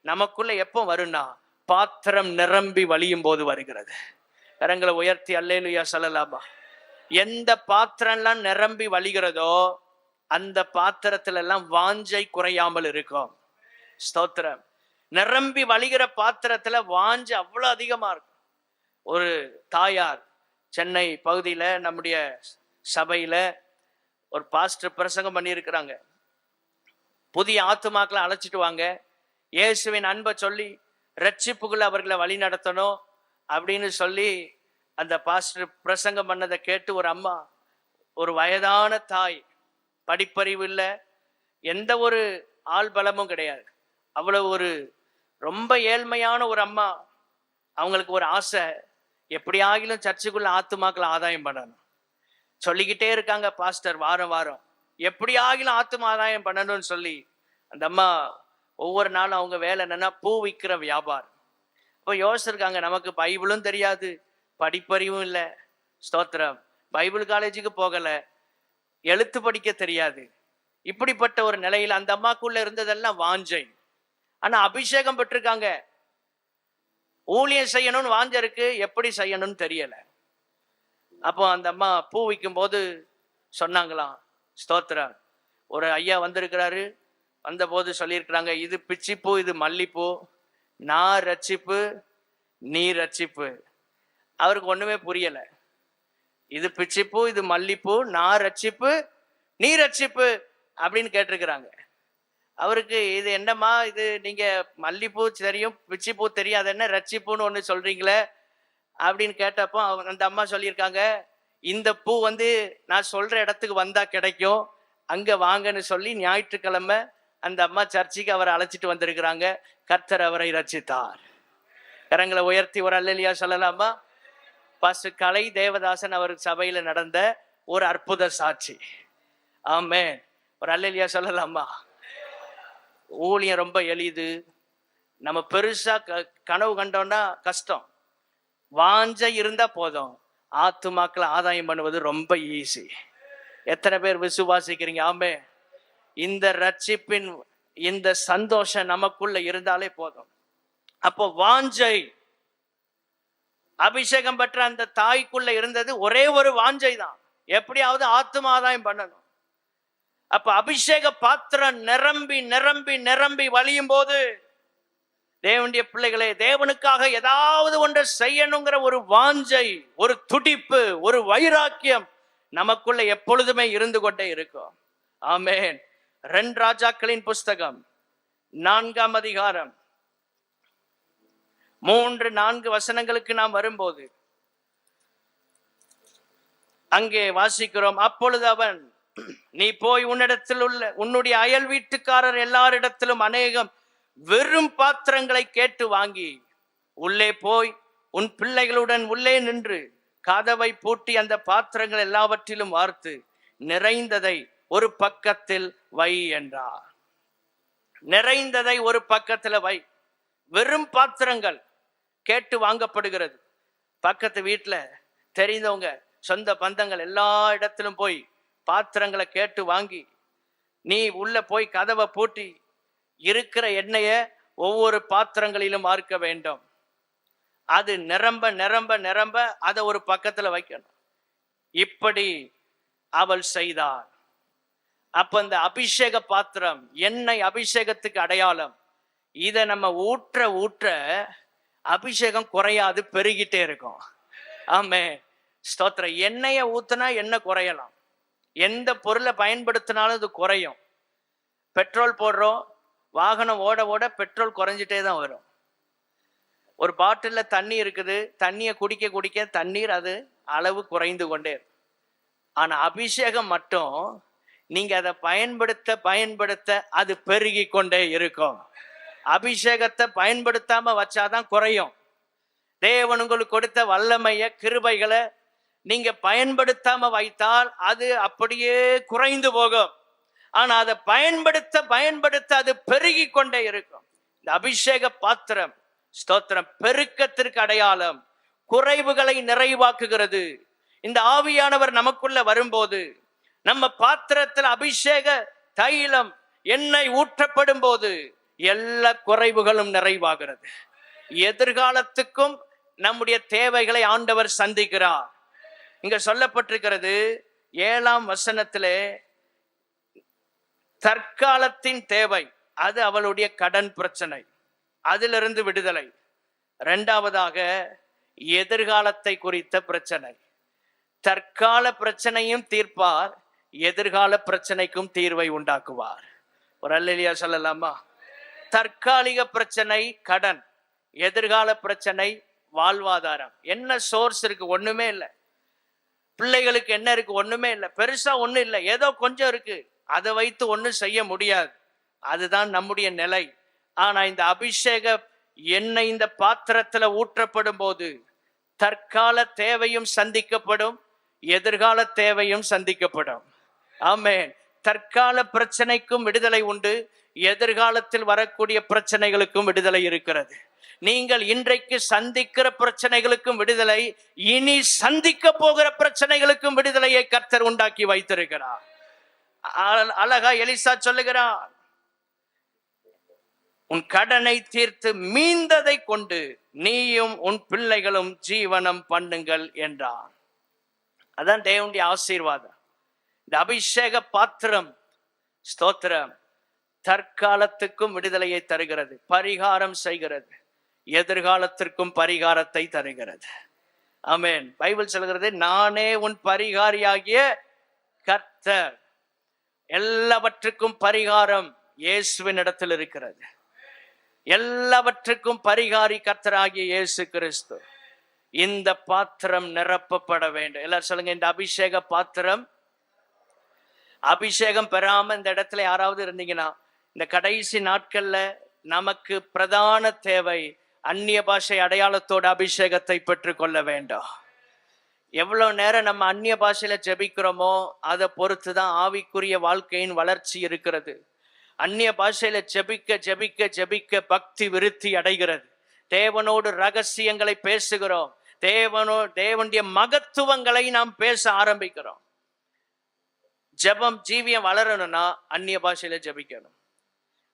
S1: நமக்குள்ள எப்போ வரும்னா பாத்திரம் நிரம்பி வழியும் போது வருகிறது. கரங்களை உயர்த்தி அல்லேலூயா சொல்லலாமா? எந்த பாத்திரம்லாம் நிரம்பி வழிகிறதோ அந்த பாத்திரத்துல எல்லாம் வாஞ்சை குறையாமல் இருக்கும். ஸ்தோத்திரம். நிரம்பி வழிகிற பாத்திரத்துல வாஞ்சை அவ்வளவு அதிகமா இருக்கும். ஒரு தாயார் சென்னை பகுதியில நம்முடைய சபையில ஒரு பாஸ்டர் பிரசங்கம் பண்ணியிருக்கிறாங்க. புதிய ஆத்துமாக்களை அழைச்சிட்டு வாங்க, இயேசுவின் அன்பை சொல்லி ரட்சிப்புக்குள்ள அவர்களை வழி நடத்தணும் அப்படின்னு சொல்லி அந்த பாஸ்டர் பிரசங்கம் பண்ணதை கேட்டு ஒரு அம்மா, ஒரு வயதான தாய், படிப்பறிவு இல்லை, எந்த ஒரு ஆள் பலமும் கிடையாது, அவ்வளவு ஒரு ரொம்ப ஏழ்மையான ஒரு அம்மா, அவங்களுக்கு ஒரு ஆசை, எப்படி ஆகிலும் சர்ச்சுக்குள்ள ஆத்துமாக்களை ஆதாயம் பண்ணணும். சொல்லிக்கிட்டே இருக்காங்க பாஸ்டர் வாரம் வாரம், எப்படி ஆகிலும் ஆத்துமா ஆதாயம் பண்ணணும்னு சொல்லி அந்த அம்மா ஒவ்வொரு நாளும் அவங்க வேலை என்னன்னா பூ விற்கிற வியாபாரம். இப்போ யோசிச்சிருக்காங்க, நமக்கு பைபிளும் தெரியாது, படிப்பறிவும் இல்லை, ஸ்தோத்திரம், பைபிள் காலேஜுக்கு போகலை, எழுத்து படிக்க தெரியாது. இப்படிப்பட்ட ஒரு நிலையில் அந்த அம்மாக்குள்ள இருந்ததெல்லாம் வாஞ்சை. ஆனா அபிஷேகம் பெற்றிருக்காங்க, ஊழியம் செய்யணும்னு வாஞ்சை இருக்கு, எப்படி செய்யணும்னு தெரியல. அப்போ அந்த அம்மா பூ விற்கும் போது சொன்னாங்களாம், ஸ்தோத்திரம், ஒரு ஐயா வந்திருக்கிறாரு, வந்தபோது சொல்லியிருக்கிறாங்க, இது பிச்சிப்பூ, இது மல்லிப்பூ, நான் ரட்சிப்பு நீ ரட்சிப்பு. அவருக்கு ஒண்ணுமே புரியல. இது பிச்சிப்பூ, இது மல்லிப்பூ, நான் ரட்சிப்பு நீ ரட்சிப்பு அப்படின்னு கேட்டிருக்கிறாங்க. அவருக்கு இது என்னம்மா, இது நீங்க மல்லிப்பூ தெரியும், பிச்சிப்பூ தெரியாது, என்ன ரட்சிப்பூன்னு ஒண்ணு சொல்றீங்களே அப்படின்னு கேட்டப்போ அந்த அம்மா சொல்லியிருக்காங்க, இந்த பூ நான் சொல்ற இடத்துக்கு வந்தா கிடைக்கும், அங்க வாங்கன்னு சொல்லி ஞாயிற்றுக்கிழமை அந்த அம்மா சர்ச்சுக்கு அவரை அழைச்சிட்டு வந்திருக்கிறாங்க. கர்த்தர் அவரை ரட்சித்தார். கரங்களை உயர்த்தி ஒரு அல்லேலூயா சொல்லலாமா? பாஸ்டர் கலை தேவதாசன் அவர் சபையில நடந்த ஒரு அற்புத சாட்சி. ஆமென். ஒரு அல்லேலூயா சொல்லலாமா? ஊழியம் ரொம்ப எளிது. நம்ம பெருசா கனவு கண்டோம்னா கஷ்டம். வாஞ்சை இருந்தா போதும், ஆத்துமாக்களை ஆதாயம் பண்ணுவது ரொம்ப ஈஸி. எத்தனை பேர் விசுவாசிக்கிறீங்க? ஆமே. இந்த ரட்சிப்பின் இந்த சந்தோஷம் நமக்குள்ள இருந்தாலே போதும். அப்போ வாஞ்சை, அபிஷேகம் பெற்ற அந்த தாய்க்குள்ள இருந்தது ஒரே ஒரு வாஞ்சை தான், எப்படியாவது ஆத்துமாதாயம் பண்ணணும். அப்ப அபிஷேக பாத்திரம் நிரம்பி நிரம்பி நிரம்பி வழியும் போது தேவனுடைய பிள்ளைகளே, தேவனுக்காக ஏதாவது ஒன்றை செய்யணுங்கிற ஒரு வாஞ்சை, ஒரு துடிப்பு, ஒரு வைராக்கியம் நமக்குள்ள எப்பொழுதுமே இருந்து கொண்டே இருக்கும். ஆமென். 2 ராஜாக்களின் புஸ்தகம் 4ஆம் அதிகாரம் 3-4 வசனங்களுக்கு நாம் வரும்போது அங்கே வாசிக்கிறோம். அப்பொழுது அவன், நீ போய் உன்னிடத்தில் உள்ள உன்னுடைய அயல் வீட்டுக்காரர் எல்லாரிடத்திலும் அநேகம் வெறும் பாத்திரங்களை கேட்டு வாங்கி உள்ளே போய் உன் பிள்ளைகளுடன் உள்ளே நின்று கதவை பூட்டி அந்த பாத்திரங்கள் எல்லாவற்றிலும் வார்த்து நிறைந்ததை ஒரு பக்கத்தில் வை என்றார். நிறைந்ததை ஒரு பக்கத்துல வை. வெறும் பாத்திரங்கள் கேட்டு வாங்கப்படுகிறது. பக்கத்து வீட்டுல தெரிந்தவங்க, சொந்த பந்தங்கள் எல்லா இடத்திலும் போய் பாத்திரங்களை கேட்டு வாங்கி நீ உள்ள போய் கதவை பூட்டி இருக்கிற எண்ணெயை ஒவ்வொரு பாத்திரங்களிலும் வார்க்க வேண்டும். அது நிரம்ப நிரம்ப நிரம்ப அதை ஒரு பக்கத்துல வைக்கணும். இப்படி அவள் செய்தாள். அப்ப இந்த அபிஷேக பாத்திரம், எண்ணெய் அபிஷேகத்துக்கு அடையாளம். இதை நம்ம ஊற்ற ஊற்ற அபிஷேகம் குறையாது, பெருகிட்டே இருக்கும். ஆமே, ஸ்தோத்திரம். எண்ணெயை ஊத்துனா எண்ணெய் குறையலாம், எந்த பொருளை பயன்படுத்தினாலும் அது குறையும். பெட்ரோல் போடுறோம், வாகனம் ஓட ஓட பெட்ரோல் குறைஞ்சிட்டே தான் வரும். ஒரு பாட்டில்ல தண்ணி இருக்குது, தண்ணியை குடிக்க குடிக்க தண்ணீர் அது அளவு குறைந்து கொண்டே இருக்கும். ஆனா அபிஷேகம் மட்டும் நீங்க அதை பயன்படுத்த பயன்படுத்த அது பெருகி கொண்டே இருக்கும். அபிஷேகத்தை பயன்படுத்தாம வச்சாதான் குறையும். தேவன் உங்களுக்கு கொடுத்த வல்லமைய கிருபைகளை நீங்க பயன்படுத்தாம வைத்தால் அது அப்படியே குறைந்து போகும். ஆனா அதை பயன்படுத்த பயன்படுத்த அது பெருகி கொண்டே இருக்கும். இந்த அபிஷேக பாத்திரம், ஸ்தோத்திரம், பெருக்கத்திற்கு அடையாளம், குறைவுகளை நிறைவாக்குகிறது. இந்த ஆவியானவர் நமக்குள்ள வரும்போது, நம்ம பாத்திரத்தில் அபிஷேக தைலம் எண்ணெய் ஊற்றப்படும் போது எல்லா குறைவுகளும் நிறைவாகிறது. எதிர்காலத்துக்கும் நம்முடைய தேவைகளை ஆண்டவர் சந்திக்கிறார். இங்க சொல்லப்பட்டிருக்கிறது 7ஆம் வசனத்திலே, தற்காலத்தின் தேவை, அது அவளுடைய கடன் பிரச்சனை, அதிலிருந்து விடுதலை. 2ஆவதாக எதிர்காலத்தை குறித்த பிரச்சனை. தற்கால பிரச்சனையும் தீர்ப்பார், எதிர்கால பிரச்சனைக்கும் தீர்வை உண்டாக்குவார். ஒரு அல்லேலூயா சொல்லலாமா? தற்காலிக பிரச்சனை கடன், எதிர்கால பிரச்சனை வாழ்வாதாரம். என்ன சோர்ஸ் இருக்கு? ஒண்ணுமே இல்லை. பிள்ளைகளுக்கு என்ன இருக்கு? ஒண்ணுமே இல்லை. பெருசா ஒண்ணும் இல்லை, ஏதோ கொஞ்சம் இருக்கு, அதை வைத்து ஒன்றும் செய்ய முடியாது. அதுதான் நம்முடைய நிலை. ஆனா இந்த அபிஷேக எண்ணெய் இந்த பாத்திரத்துல ஊற்றப்படும் போது தற்கால தேவையும் சந்திக்கப்படும், எதிர்கால தேவையும் சந்திக்கப்படும். ஆமென். தற்கால பிரச்சனைக்கும் விடுதலை உண்டு, எதிர்காலத்தில் வரக்கூடிய பிரச்சனைகளுக்கும் விடுதலை இருக்கிறது. நீங்கள் இன்றைக்கு சந்திக்கிற பிரச்சனைகளுக்கும் விடுதலை, இனி சந்திக்க போகிற பிரச்சனைகளுக்கும் விடுதலையை கர்த்தர் உண்டாக்கி வைத்திருக்கிறார். அழகா எலிசா சொல்லுகிறார், உன் கடனை தீர்த்து மீந்ததை கொண்டு நீயும் உன் பிள்ளைகளும் ஜீவனம் பண்ணுங்கள் என்றார். அதான் தேவனுடைய ஆசீர்வாதம். இந்த அபிஷேக பாத்திரம், ஸ்தோத்திரம், தற்காலத்துக்கும் விடுதலையை தருகிறது, பரிகாரம் செய்கிறது, எதிர்காலத்திற்கும் பரிகாரத்தை தருகிறது. ஆமென். பைபிள் சொல்கிறது, நானே உன் பரிகாரியாகிய கர்த்தர். எல்லாவற்றுக்கும் பரிகாரம் இயேசுவின் இடத்தில் இருக்கிறது. எல்லாவற்றுக்கும் பரிகாரி கர்த்தராகிய இயேசு கிறிஸ்து. இந்த பாத்திரம் நிரப்பப்பட வேண்டும். எல்லாரும் சொல்லுங்க, இந்த அபிஷேக பாத்திரம். அபிஷேகம் பெறாம இந்த இடத்துல யாராவது இருந்தீங்கன்னா, இந்த கடைசி நாட்கள்ல நமக்கு பிரதான தேவை அந்நிய பாஷை அடையாளத்தோட அபிஷேகத்தை பெற்றுக் கொள்ள வேண்டும். எவ்வளவு நேரம் நம்ம அந்நிய பாஷையில ஜெபிக்கிறோமோ அதை பொறுத்து தான் ஆவிக்குரிய வாழ்க்கையின் வளர்ச்சி இருக்கிறது. அந்நிய பாஷையில ஜெபிக்க ஜெபிக்க ஜெபிக்க பக்தி விருத்தி அடைகிறது. தேவனோடு ரகசியங்களை பேசுகிறோம், தேவனுடைய மகத்துவங்களை நாம் பேச ஆரம்பிக்கிறோம். ஜெபம் ஜீவியம் வளரணும்னா அந்நிய பாஷையில ஜெபிக்கணும்.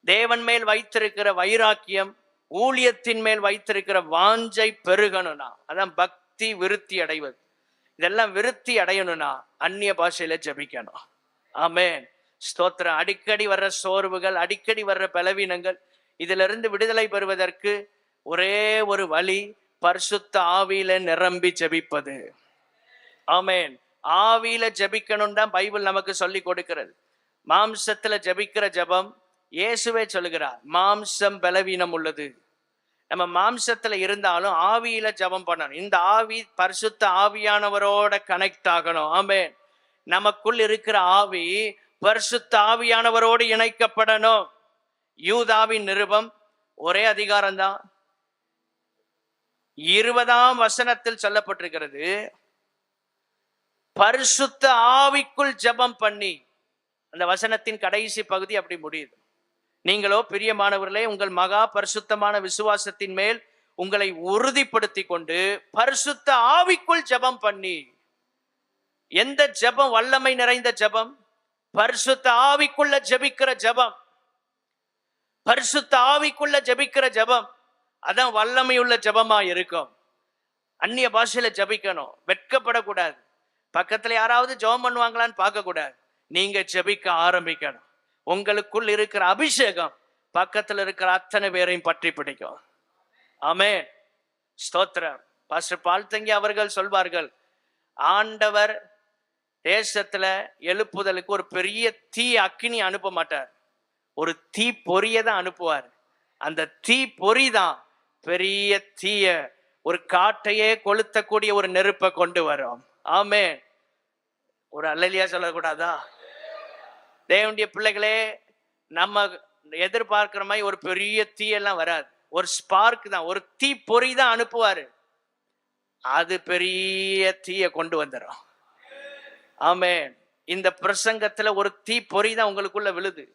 S1: தேவன் மேல் வைத்திருக்கிற வைராக்கியம், ஊழியத்தின் மேல் வைத்திருக்கிற வாஞ்சை பெருகணும்னா, அதான் பக்தி விருத்தி அடைவது. இதெல்லாம் விருத்தி அடையணும்னா அந்நிய பாஷையில ஜெபிக்கணும். ஆமென், ஸ்தோத்திரம். அடிக்கடி வர்ற சோர்வுகள், அடிக்கடி வர்ற பலவீனங்கள், இதுல இருந்து விடுதலை பெறுவதற்கு ஒரே ஒரு வழி, பரிசுத்த ஆவியில நிரம்பி ஜெபிப்பது. ஆமென். ஆவியில ஜெபிக்கணும் தான் பைபிள் நமக்கு சொல்லி கொடுக்கிறது. மாம்சத்துல ஜெபிக்கிற ஜெபம் இயேசுவே சொல்லுகிறார், மாம்சம் பலவீனம் உள்ளது. நம்ம மாம்சத்துல இருந்தாலும் ஆவியில ஜெபம் பண்ணணும். இந்த ஆவி பரிசுத்த ஆவியானவரோட கனெக்ட் ஆகணும். ஆமென். நமக்குள் இருக்கிற ஆவி பரிசுத்த ஆவியானவரோடு இணைக்கப்படணும். யூதாவின் நிருபம் ஒரே அதிகாரம் தான், 20ஆம் வசனத்தில் சொல்லப்பட்டிருக்கிறது, பரிசுத்த ஆவிக்குள் ஜெபம் பண்ணி. அந்த வசனத்தின் கடைசி பகுதி அப்படி முடியுது. நீங்களோ பிரியமானவர்களே, உங்கள் மகா பரிசுத்தமான விசுவாசத்தின் மேல் உங்களை உறுதிப்படுத்தி கொண்டு பரிசுத்த ஆவிக்குள் ஜெபம் பண்ணி. எந்த ஜெபம் வல்லமை நிறைந்த ஜெபம்? பரிசுத்த ஆவிக்குள்ள ஜெபிக்கிற ஜெபம். பரிசுத்த ஆவிக்குள்ள ஜெபிக்கிற ஜெபம் அதான் வல்லமையுள்ள ஜெபமா இருக்கும். அந்நிய பாஷையில ஜெபிக்கணும், வெட்கப்படக்கூடாது. பக்கத்துல யாராவது ஜெபம் பண்ணுவாங்களான்னு பார்க்க கூடாது. நீங்க ஜெபிக்க ஆரம்பிக்கணும். உங்களுக்குள் இருக்கிற அபிஷேகம் பக்கத்துல இருக்கிற அத்தனை பேரையும் பற்றி பிடிக்கும். ஆமென், ஸ்தோத்திரம். பாஸ்டர் பால்தங்கி அவர்கள் சொல்வார்கள், ஆண்டவர் தேசத்துல எழுப்புதலுக்கு ஒரு பெரிய தீ அக்கினி அனுப்ப மாட்டார், ஒரு தீ பொறியை தான் அனுப்புவார். அந்த தீ பொறி தான் பெரிய தீய, ஒரு காட்டையே கொளுத்தக்கூடிய ஒரு நெருப்பை கொண்டு வரும். ஆமென். ஒரு அல்லேலூயா சொல்லக்கூடாதா? தேவனுடைய பிள்ளைகளே, நம்ம எதிர்பார்க்கிற மாதிரி ஒரு பெரிய தீயெல்லாம் வராது. ஒரு ஸ்பார்க் தான், ஒரு தீ பொறி தான் அனுப்புவாரு. அது பெரிய தீய கொண்டு வந்துடும். ஆமென். இந்த பிரசங்கத்துல ஒரு தீ பொறி தான் உங்களுக்குள்ள விழுது.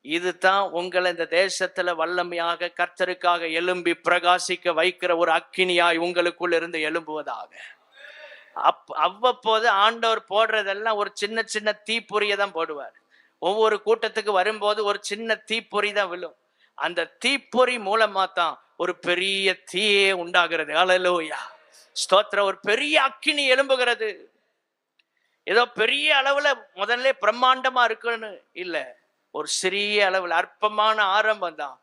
S1: இதுதான் உங்களை இந்த தேசத்துல வல்லமையாக கர்த்தருக்காக எழும்பி பிரகாசிக்க வைக்கிற ஒரு அக்கினியாய் உங்களுக்குள்ள இருந்து எழும்புவதாக. அவ்வப்போது ஆண்டவர் போடுறதெல்லாம் ஒரு சின்ன சின்ன தீப்பொறியை தான் போடுவார். ஒவ்வொரு கூட்டத்துக்கு வரும்போது ஒரு சின்ன தீப்பொறி தான் விழும். அந்த தீப்பொறி மூலமா தான் ஒரு பெரிய தீயே உண்டாகிறது. ஹல்லேலூயா, ஸ்தோத்திரம். ஒரு பெரிய அக்கினி எழும்புகிறது. ஏதோ பெரிய அளவுல முதல்ல பிரம்மாண்டமா இருக்குன்னு இல்ல, ஒரு சிறிய அளவில் அற்பமான ஆரம்பம் தான்,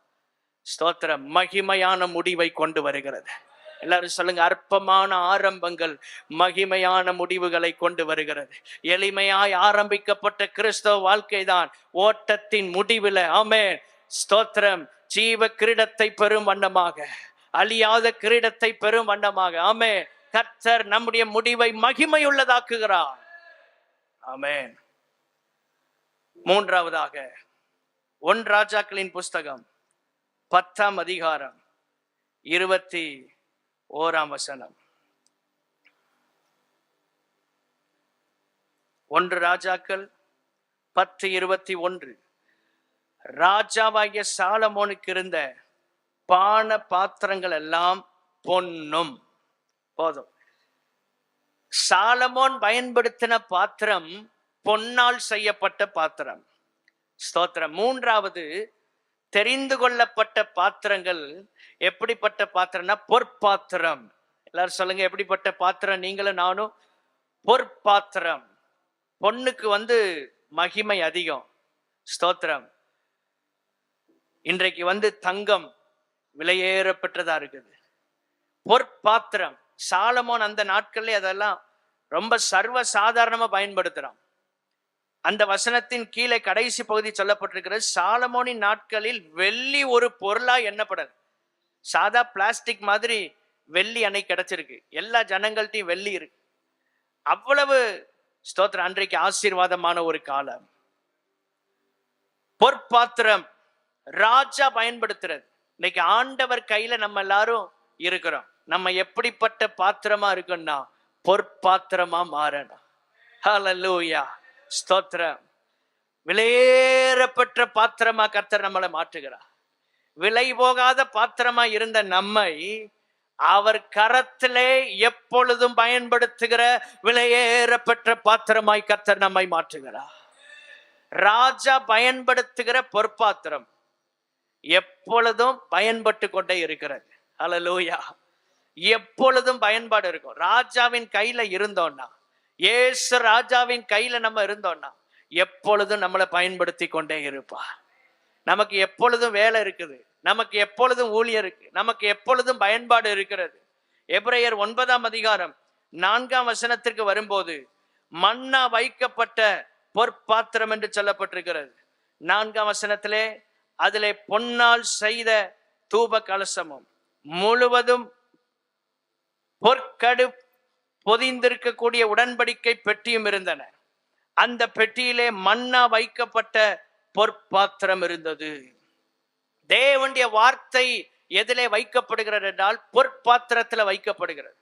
S1: ஸ்தோத்திரம், மகிமையான முடிவை கொண்டு வருகிறது. எல்லாரும் சொல்லுங்க, அற்பமான ஆரம்பங்கள் மகிமையான முடிவுகளை கொண்டு வருகிறது. எளிமையாய் ஆரம்பிக்கப்பட்ட கிறிஸ்தவ வாழ்க்கை தான் ஓட்டத்தின் முடிவில், ஆமென், ஸ்தோத்திரம், ஜீவ கிரீடத்தை பெறும் வண்ணமாக, அழியாத கிரீடத்தை பெறும் வண்ணமாக, ஆமென், கர்த்தர் நம்முடைய முடிவை மகிமையுள்ளதாக்குகிறார். ஆமென். மூன்றாவதாக 1 ராஜாக்களின் புஸ்தகம் 10ஆம் அதிகாரம் 21ஆம் வசனம். 1 ராஜாக்கள் 10:21. ராஜாவாகிய சாலமோனுக்கு இருந்த பான பாத்திரங்கள் எல்லாம் பொன்னும். போதும். சாலமோன் பயன்படுத்தின பாத்திரம் பொன்னால் செய்யப்பட்ட பாத்திரம். ஸ்தோத்திரம். மூன்றாவது, தெரிந்து கொள்ளப்பட்ட பாத்திரங்கள் எப்படிப்பட்ட பாத்திரம்னா பொற்பாத்திரம். எல்லாரும் சொல்லுங்க, எப்படிப்பட்ட பாத்திரம்? நீங்களும் நானும் பொற்பாத்திரம். பொண்ணுக்கு மகிமை அதிகம். ஸ்தோத்திரம். இன்றைக்கு தங்கம் விலையேறப்பட்டதா இருக்குது. பொற்பாத்திரம். சாலமோன் அந்த நாட்கள்ல அதெல்லாம் ரொம்ப சர்வ சாதாரணமா பயன்படுத்துறான். அந்த வசனத்தின் கீழே கடைசி பகுதி சொல்லப்பட்டிருக்கிறது, சாலமோனின் நாட்களில் வெள்ளி ஒரு பொருளா எண்ணப்படாது. சாதா பிளாஸ்டிக் மாதிரி வெள்ளி அன்னைக்கு கிடைச்சிருக்கு. எல்லா ஜனங்கள்ட்டையும் வெள்ளி இருக்கு. அவ்வளவு ஸ்தோத்திரம். அன்றைக்கு ஆசீர்வாதமான ஒரு காலம். பொற்பாத்திரம் ராஜா பயன்படுத்துறது. இன்னைக்கு ஆண்டவர் கையில நம்ம எல்லாரும் இருக்கிறோம். நம்ம எப்படிப்பட்ட பாத்திரமா இருக்கோம்னா பொற்பாத்திரமா மாறணும். ஹல்லேலூயா, ஸ்தோத்திரம். விலையேறப்பட்ட பாத்திரமா கர்த்தர் நம்மளை மாற்றுகிறார். விலை போகாத பாத்திரமா இருந்த நம்மை அவர் கரத்திலே எப்பொழுதும் பயன்படுத்துகிற விலையேறப்பட்ட பாத்திரமாய் கர்த்தர் நம்மை மாற்றுகிறார். ராஜா பயன்படுத்துகிற பொற்பாத்திரம். எப்பொழுதும் பயன்பட்டு கொண்டே இருக்கிறது. ஹல்லேலூயா. எப்பொழுதும் பயன்பாடு இருக்கும். ராஜாவின் கையில இருந்தோம்னா, இயேசு ராஜாவின் கையில நம்ம இருந்தோம்னா எப்பொழுதும் நம்மளை பயன்படுத்தி கொண்டே இருப்பா. நமக்கு எப்பொழுதும் வேலை இருக்குது, நமக்கு எப்பொழுதும் ஊழியம் இருக்கு, நமக்கு எப்பொழுதும் பயன்பாடு இருக்கிறது. எபிரேயர் 9ஆம் அதிகாரம் 4ஆம் வசனத்திற்கு வரும்போது மன்னா வைக்கப்பட்ட பொற்பாத்திரம் என்று சொல்லப்பட்டிருக்கிறது. 4ஆம் வசனத்திலே அதிலே பொன்னால் செய்த தூப கலசமும் முழுவதும் பொற்கடு பொதிந்திருக்கக்கூடிய உடன்படிக்கை பெட்டியும் இருந்தன. அந்த பெட்டியிலே மன்னா வைக்கப்பட்ட பொற்பாத்திரம் இருந்தது. தேவனுடைய வார்த்தை எதிலே வைக்கப்படுகிறது என்றால் பொற்பாத்திரத்துல வைக்கப்படுகிறது.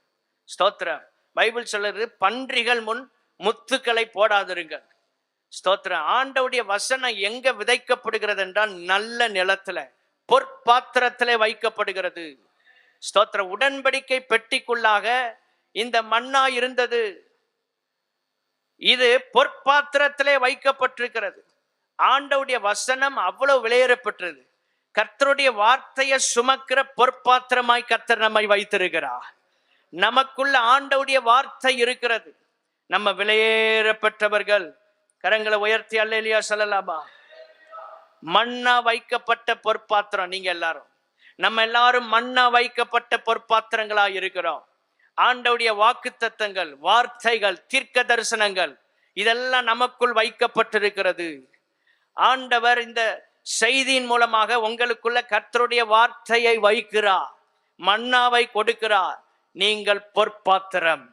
S1: ஸ்தோத்திரம். பைபிள் சொல்லுறது, பன்றிகள் முன் முத்துக்களை போடாதிருங்கள். ஸ்தோத்திரம். ஆண்டவருடைய வசனம் எங்க விதைக்கப்படுகிறது என்றால் நல்ல நிலத்துல, பொற்பாத்திரத்திலே வைக்கப்படுகிறது. ஸ்தோத்திரம். உடன்படிக்கை பெட்டிக்குள்ளாக இந்த மன்னா இருந்தது. இது பொற்பாத்திரத்திலே வைக்கப்பட்டிருக்கிறது. ஆண்டவருடைய வசனம் அவ்வளவு விலையேறப்பட்டது. கர்த்தருடைய வார்த்தையை சுமக்கிற பொற்பாத்திரமாய் கர்த்தர் நம்மை வைத்திருக்கிறார். நமக்குள்ள ஆண்டவருடைய வார்த்தை இருக்கிறது. நம்ம விலையேறப்பட்டவர்கள். கரங்களை உயர்த்தி அல்லேலூயா சொல்லலாமா? மன்னா வைக்கப்பட்ட பொற்பாத்திரம். நீங்க எல்லாரும், நம்ம எல்லாரும் மன்னா வைக்கப்பட்ட பொற்பாத்திரங்களா இருக்கிறோம். ஆண்டவருடைய வாக்குத்தத்தங்கள், வார்த்தைகள், தீர்க்க தரிசனங்கள் இதெல்லாம் நமக்குள் வைக்கப்பட்டிருக்கிறது. ஆண்டவர் இந்த செய்தியின் மூலமாக உங்களுக்குள்ள கர்த்தருடைய வார்த்தையை வைக்கிறார், மன்னாவை கொடுக்கிறார். நீங்கள் பொற்பாத்திரம்.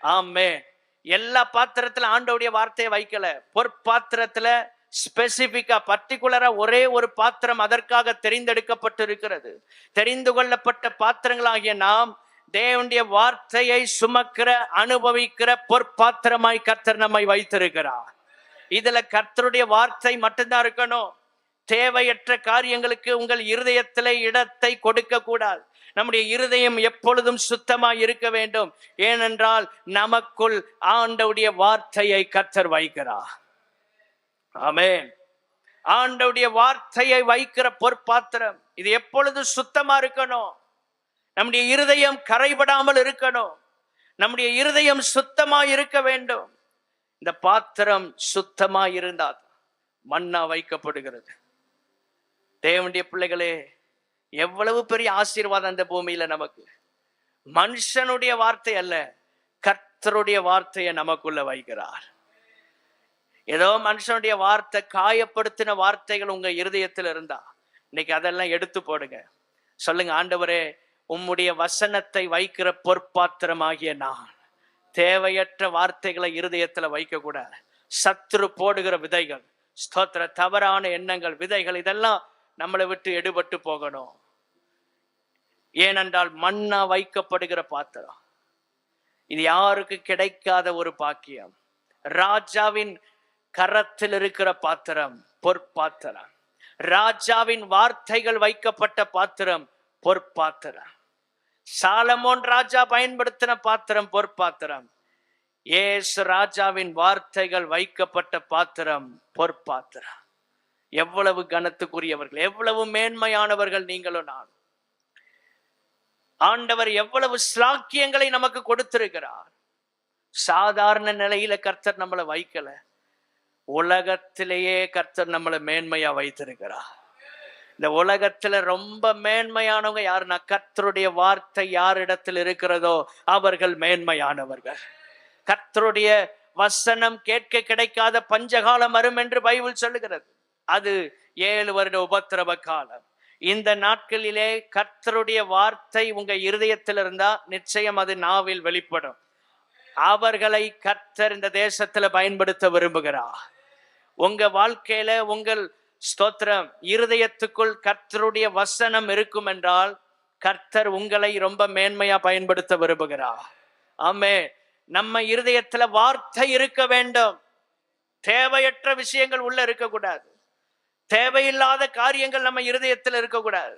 S1: ஆமென். எல்லா பாத்திரத்துல ஆண்டவருடைய வார்த்தையை வைக்கல. பொற்பாத்திரத்துல ஸ்பெசிபிக்கா பர்டிகுலரா ஒரே ஒரு பாத்திரம் அதற்காக தெரிந்தெடுக்கப்பட்டு இருக்கிறது. தெரிந்து கொள்ளப்பட்ட பாத்திரங்களாகிய நாம் தேவனுடைய வார்த்தையை சுமக்கிற, அனுபவிக்கிற பொற்பாத்திரமாய் கர்த்தர் நம்மை வைத்திருக்கிறார். இதுல கர்த்தருடைய வார்த்தை மட்டும்தான் இருக்கணும். தேவையற்ற காரியங்களுக்கு உங்கள் இருதயத்திலே இடத்தை கொடுக்க கூடாது. நம்முடைய இருதயம் எப்பொழுதும் சுத்தமாய் இருக்க வேண்டும். ஏனென்றால் நமக்குள் ஆண்டவருடைய வார்த்தையை கர்த்தர் வைக்கிறார். ஆமென். ஆண்டவருடைய வார்த்தையை வைக்கிற பொற்பாத்திரம் இது எப்பொழுதும் சுத்தமா இருக்கணும். நம்முடைய இருதயம் கரைபடாமல் இருக்கணும். நம்முடைய இருதயம் சுத்தமா இருக்க வேண்டும். இந்த பாத்திரம் சுத்தமா இருந்தால் மன்னா வைக்கப்படுகிறது. தேவனுடைய பிள்ளைகளே, எவ்வளவு பெரிய ஆசீர்வாதம் அந்த பூமியில நமக்கு. மனுஷனுடைய வார்த்தை அல்ல, கர்த்தருடைய வார்த்தையை நமக்குள்ள வைக்கிறார். ஏதோ மனுஷனுடைய வார்த்தை, காயப்படுத்தின வார்த்தைகள் உங்க இருதயத்தில் இருந்தா இன்னைக்கு அதெல்லாம் எடுத்து போடுங்க. சொல்லுங்க, ஆண்டவரே, உம்முடைய வசனத்தை வைக்கிற பொற்பாத்திரமாகிய நான் தேவையற்ற வார்த்தைகளை இருதயத்துல வைக்க கூடாது. சத்துரு போடுகிற விதைகள், ஸ்தோத்திர, தவறான எண்ணங்கள், விதைகள் இதெல்லாம் நம்மளை விட்டு எடுபட்டு போகணும். ஏனென்றால் மன்னா வைக்கப்படுகிற பாத்திரம் இது யாருக்கு கிடைக்காத ஒரு பாக்கியம். ராஜாவின் கரத்தில் இருக்கிற பாத்திரம் பொற்பாத்திரம். ராஜாவின் வார்த்தைகள் வைக்கப்பட்ட பாத்திரம் பொற்பாத்திரம். சாலமோன் ராஜா பயன்படுத்தின பாத்திரம் பொற்பாத்திரம். இயேசு ராஜாவின் வார்த்தைகள் வைக்கப்பட்ட பாத்திரம் பொற்பாத்திரம். எவ்வளவு கனத்துக்குரியவர்கள், எவ்வளவு மேன்மையானவர்கள் நீங்களும் நான். ஆண்டவர் எவ்வளவு ஸ்லாக்கியங்களை நமக்கு கொடுத்திருக்கிறார். சாதாரண நிலையில கர்த்தர் நம்மளை வைக்கல, உலகத்திலேயே கர்த்தர் நம்மளை மேன்மையா வைத்திருக்கிறார். இந்த உலகத்துல ரொம்ப மேன்மையானவங்க யாருன்னா, கர்த்தருடைய வார்த்தை யாரிடத்தில் இருக்கிறதோ அவர்கள் மேன்மையானவர்கள். கர்த்தருடைய வசனம் கேட்க கிடைக்காத பஞ்சகாலம் வரும் என்று பைபிள் சொல்லுகிறது. அது 7 வருட உபத்திரவ காலம். இந்த நாட்களிலே கர்த்தருடைய வார்த்தை உங்க இருதயத்தில் இருந்தா நிச்சயம் அது நாவில் வெளிப்படும். அவர்களை கர்த்தர் இந்த தேசத்துல பயன்படுத்த விரும்புகிறார். உங்க வாழ்க்கையில உங்கள் ஸ்தோத்திரம் இருதயத்துக்குள் கர்த்தருடைய வசனம் இருக்கும் என்றால் கர்த்தர் உங்களை ரொம்ப மேன்மையா பயன்படுத்த விரும்புகிறார். ஆமே. நம்ம இருதயத்துல வார்த்தை இருக்க வேண்டும். தேவையற்ற விஷயங்கள் உள்ள இருக்கக்கூடாது. தேவையில்லாத காரியங்கள் நம்ம இருதயத்தில் இருக்கக்கூடாது.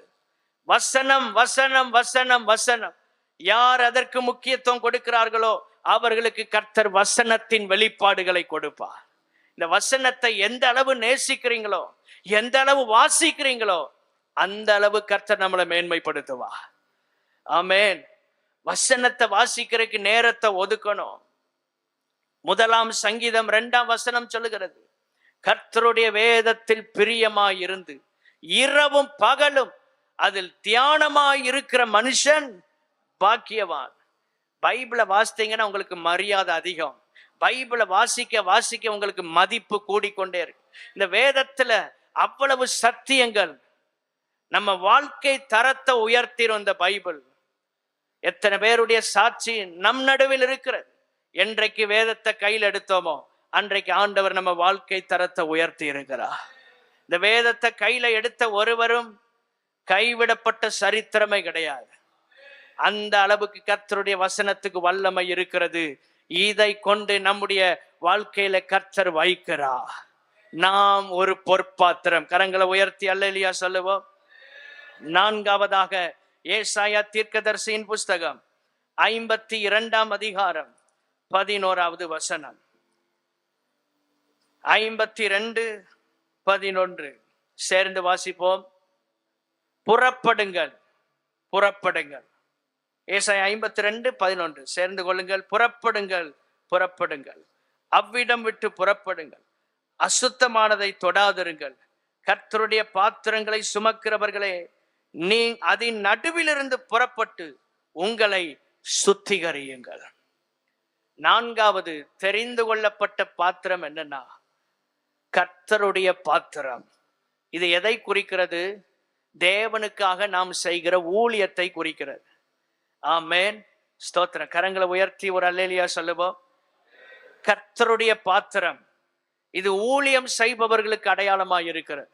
S1: வசனம் வசனம் வசனம் வசனம். யார் அதற்கு முக்கியத்துவம் கொடுக்கிறார்களோ அவர்களுக்கு கர்த்தர் வசனத்தின் வெளிப்பாடுகளை கொடுப்பார். இந்த வசனத்தை எந்த அளவு நேசிக்கிறீங்களோ, எந்த அளவு வாசிக்கிறீங்களோ, அந்த அளவு கர்த்தர் நம்மளை மேன்மைப்படுத்துவா. ஆமென். வசனத்தை வாசிக்கிறதுக்கு நேரத்தை ஒதுக்கணும். 1 சங்கீதம் 2 சொல்லுகிறது, கர்த்தருடைய வேதத்தில் பிரியமாய் இருந்து இரவும் பகலும் அதில் தியானமாய் இருக்கிற மனுஷன் பாக்கியவான். பைபிளை வாசித்தீங்கன்னா உங்களுக்கு மரியாதை அதிகம். பைபிளை வாசிக்க வாசிக்க உங்களுக்கு மதிப்பு கூடிக்கொண்டே இருக்கு. இந்த வேதத்துல அவ்வளவு சத்தியங்கள் நம்ம வாழ்க்கை தரத்தை உயர்த்திரும். இந்த பைபிள் எத்தனை பேருடைய சாட்சி நம் நடுவில் இருக்கிறது. என்றைக்கு வேதத்தை கையில் எடுத்தோமோ அன்றைக்கு ஆண்டவர் நம்ம வாழ்க்கை தரத்தை உயர்த்தி இருக்கிறார். இந்த வேதத்தை கையில எடுத்த ஒருவரும் கைவிடப்பட்ட சரித்திரமே கிடையாது. அந்த அளவுக்கு கர்த்தருடைய வசனத்துக்கு வல்லமை இருக்கிறது. இதை கொண்டு நம்முடைய வாழ்க்கையில கர்த்தர் வைக்கிறார். நாம் ஒரு பொற்பாத்திரம். கரங்களை உயர்த்தி அல்லேலூயா சொல்லுவோம். 4வதாக ஏசாயா தீர்க்கதரிசியின் புஸ்தகம் 52 11 52:11 சேர்ந்து வாசிப்போம். புறப்படுங்கள், புறப்படுங்கள். ஏசாயா 52:11 சேர்ந்து கொள்ளுங்கள். புறப்படுங்கள், புறப்படுங்கள், அவ்விடம் விட்டு புறப்படுங்கள், அசுத்தமானதை தொடாதிருங்கள். கர்த்தருடைய பாத்திரங்களை சுமக்கிறவர்களே, நீ அதன் நடுவிலிருந்து புறப்பட்டு உங்களை சுத்திகரியுங்கள். 4வது தெரிந்து கொள்ளப்பட்ட பாத்திரம் என்னன்னா கர்த்தருடைய பாத்திரம். இது எதை குறிக்கிறது? தேவனுக்காக நாம் செய்கிற ஊழியத்தை குறிக்கிறது. ஆமென், ஸ்தோத்திரம். கரங்களை உயர்த்தி ஒரு அல்லேலூயா சொல்லுவோம். கர்த்தருடைய பாத்திரம் இது ஊழியம் செய்பவர்களுக்கு அடையாளமாக இருக்கிறது.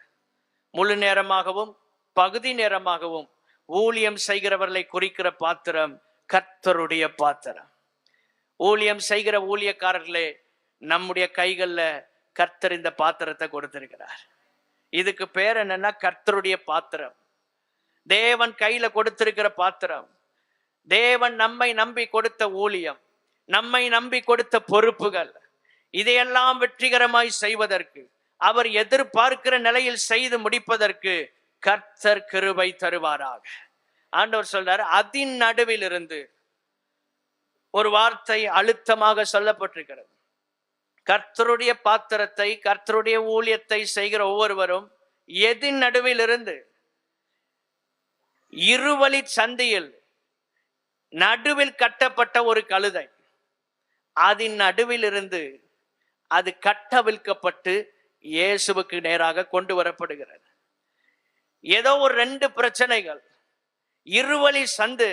S1: முழு நேரமாகவும் பகுதி நேரமாகவும் ஊழியம் செய்கிறவர்களை குறிக்கிற பாத்திரம் கர்த்தருடைய பாத்திரம். ஊழியம் செய்கிற ஊழியக்காரர்களே, நம்முடைய கைகள்ல கர்த்தர் இந்த பாத்திரத்தை கொடுத்திருக்கிறார். இதுக்கு பேர் என்னன்னா கர்த்தருடைய பாத்திரம். தேவன் கையில கொடுத்திருக்கிற பாத்திரம். தேவன் நம்மை நம்பி கொடுத்த ஊழியம், நம்மை நம்பி கொடுத்த பொறுப்புகள், இதையெல்லாம் வெற்றிகரமாய் செய்வதற்கு, அவர் எதிர்பார்க்கிற நிலையில் செய்து முடிப்பதற்கு கர்த்தர் கிருபை தருவாராக. ஆண்டவர் சொல்றார், அதின் நடுவில் இருந்து. ஒரு வார்த்தை அழுத்தமாக சொல்லப்பட்டிருக்கிறது. கர்த்தருடைய பாத்திரத்தை, கர்த்தருடைய ஊழியத்தை செய்கிற ஒவ்வொருவரும் எதின் நடுவில் இருந்து, இருவழி சந்தியில் நடுவில் கட்டப்பட்ட ஒரு கழுதை, அதன் நடுவில் இருந்து அது கட்டவிழ்க்கப்பட்டு இயேசுவுக்கு நேராக கொண்டு வரப்படுகிறது. ஏதோ ஒரு 2 பிரச்சனைகள், இருவழி சந்து,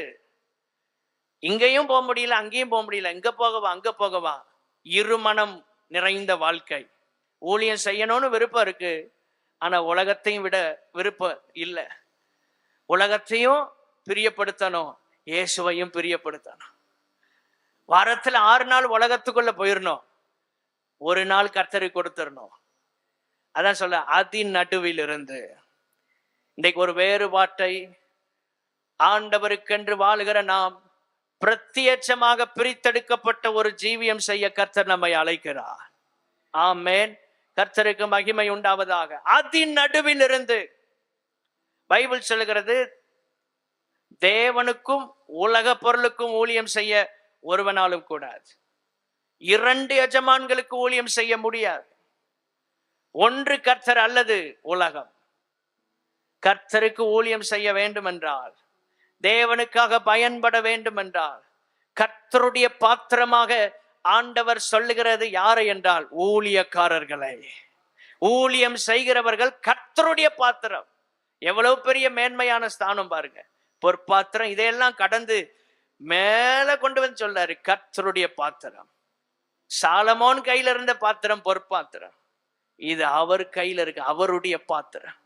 S1: இங்கேயும் போக முடியல, அங்கேயும் போக முடியல, எங்க போகவா அங்க போகவா, இருமனம் நிறைந்த வாழ்க்கை. ஊழியம் செய்யணும்னு விருப்பம் இருக்கு, ஆனா உலகத்தையும் விட விருப்பம் இல்லை. உலகத்தையும் பிரியப்படுத்தணும், இயேசுவையும் பிரியப்படுத்தணும். வாரத்துல 6 நாள் உலகத்துக்குள்ள போயிடணும், ஒரு நாள் கர்த்தருக்கு கொடுத்துடணும். அதான் சொல்ல, அதின் நடுவில் இருந்து. இன்றைக்கு ஒரு வேறுபாட்டை ஆண்டவருக்கென்று வாழுகிற நாம் பிரத்யட்சமாக பிரித்தெடுக்கப்பட்ட ஒரு ஜீவியம் செய்ய கர்த்தர் நம்மை அழைக்கிறார். ஆமென், கர்த்தருக்கு மகிமை உண்டாவதாக. அதின் நடுவில் இருந்து பைபிள் சொல்லுகிறது, தேவனுக்கும் உலக பொருளுக்கும் ஊழியம் செய்ய ஒருவனாலும் கூடாது. 2 எஜமான்களுக்கு ஊழியம் செய்ய முடியாது. ஒன்று கர்த்தர் அல்லது உலகம். கர்த்தருக்கு ஊழியம் செய்ய வேண்டும் என்றால், தேவனுக்காக பயன்பட வேண்டும் என்றால், கர்த்தருடைய பாத்திரமாக ஆண்டவர் சொல்லுகிறது யாரை என்றால் ஊழியக்காரர்களை. ஊழியம் செய்கிறவர்கள் கர்த்தருடைய பாத்திரம். எவ்வளவு பெரிய மேன்மையான ஸ்தானம் பாருங்க. பொற்பாத்திரம் இதையெல்லாம் கடந்து மேல கொண்டு வந்து சொல்றாரு கர்த்தருடைய பாத்திரம். சாலமோன் கையில இருந்த பாத்திரம் பொற்பாத்திரம், இது அவர் கையில இருக்கு, அவருடைய பாத்திரம்.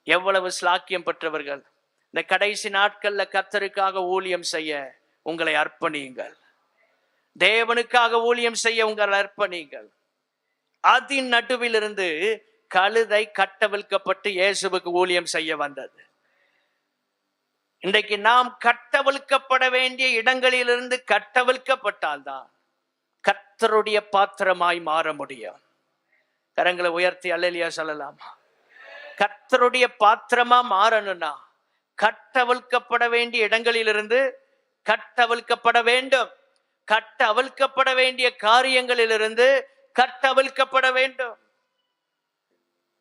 S1: எவ்வளவு ஸ்லாக்கியம் பெற்றவர்கள். இந்த கடைசி நாட்கள்ல கர்த்தருக்காக ஊழியம் செய்ய உங்களை அர்ப்பணியுங்கள். தேவனுக்காக ஊழியம் செய்ய உங்களை அர்ப்பணியுங்கள். அதின் நடுவில் இருந்து கழுதை கட்டவிழ்க்கப்பட்டு இயேசுவுக்கு ஊழியம் செய்ய வந்தது. இன்றைக்கு நாம் கட்டவிழ்க்கப்பட வேண்டிய இடங்களிலிருந்து கட்டவிழ்க்கப்பட்டால்தான் கர்த்தருடைய பாத்திரமாய் மாற முடியும். கரங்களை உயர்த்தி அல்லேலூயா சொல்லலாமா? கர்த்தருடைய பாத்திரமா மாறணும்னா கட்டவிழ்க்கப்பட வேண்டிய இடங்களிலிருந்து கட்டவிழ்க்கப்பட வேண்டும். கட்டவிழ்க்கப்பட வேண்டிய காரியங்களிலிருந்து கட்டவிழ்க்கப்பட வேண்டும்.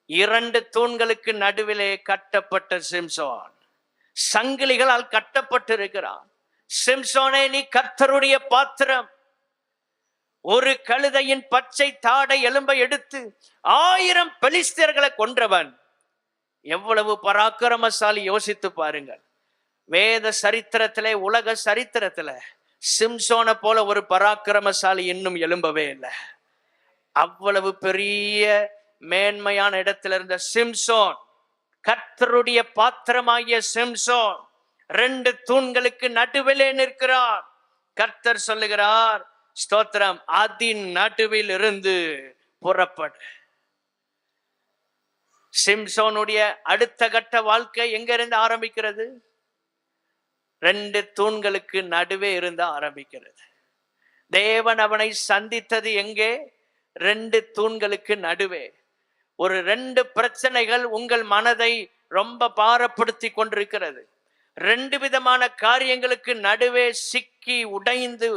S1: 2 தூண்களுக்கு நடுவிலே கட்டப்பட்ட சிம்சோன் சங்கிலிகளால் கட்டப்பட்டிருக்கிறான். சிம்சோனே, நீ கர்த்தருடைய பாத்திரம். ஒரு கழுதையின் பச்சை தாடை எலும்பை எடுத்து 1000 பெலிஸ்தியர்களை கொன்றவன். எவ்வளவு பராக்கிரமசாலி யோசித்து பாருங்கள். வேத சரித்திரத்திலே, உலக சரித்திரத்துல சிம்சோனை போல ஒரு பராக்கிரமசாலி இன்னும் எழும்பவே இல்லை. அவ்வளவு பெரிய மேன்மையான இடத்துல இருந்த சிம்சோன், கர்த்தருடைய பாத்திரமாகிய சிம்சோன் 2 தூண்களுக்கு நடுவிலே நிற்கிறார். கர்த்தர் சொல்லுகிறார், ஸ்தோத்திரம், அதின் நடுவில் இருந்து புறப்படு. சிம்சோனுடைய அடுத்த கட்ட வாழ்க்கை எங்க இருந்து ஆரம்பிக்கிறது? 2 தூண்களுக்கு நடுவே இருந்து ஆரம்பிக்கிறது. தேவன் அவனை சந்தித்தது எங்கே? 2 தூண்களுக்கு நடுவே. ஒரு 2 பிரச்சனைகள் உங்கள் மனதை ரொம்ப பாரப்படுத்தி கொண்டிருக்கிறது. 2 விதமான காரியங்களுக்கு நடுவே சிக்கி உடைந்து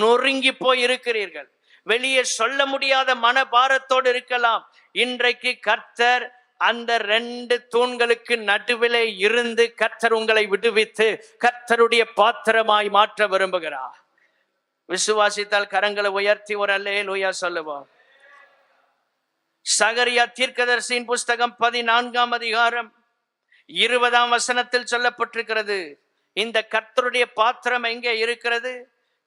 S1: நொறுங்கி போய் இருக்கிறீர்கள். வெளியே சொல்ல முடியாத மனபாரத்தோடு இருக்கலாம். இன்றைக்கு கர்த்தர் அந்த 2 தூண்களுக்கு நடுவிலே இருந்து கர்த்தர் உங்களை விடுவித்து கர்த்தருடைய பாத்திரமாய் மாற்ற விரும்புகிறார். விசுவாசித்தால் கரங்களை உயர்த்தி ஒரு அல்லேலூயா சொல்லுவோம். சகரியா தீர்க்கதரிசியின் புஸ்தகம் 14ஆம் அதிகாரம் 20ஆம் வசனத்தில் சொல்லப்பட்டிருக்கிறது. இந்த கர்த்தருடைய பாத்திரம் எங்கே இருக்கிறது?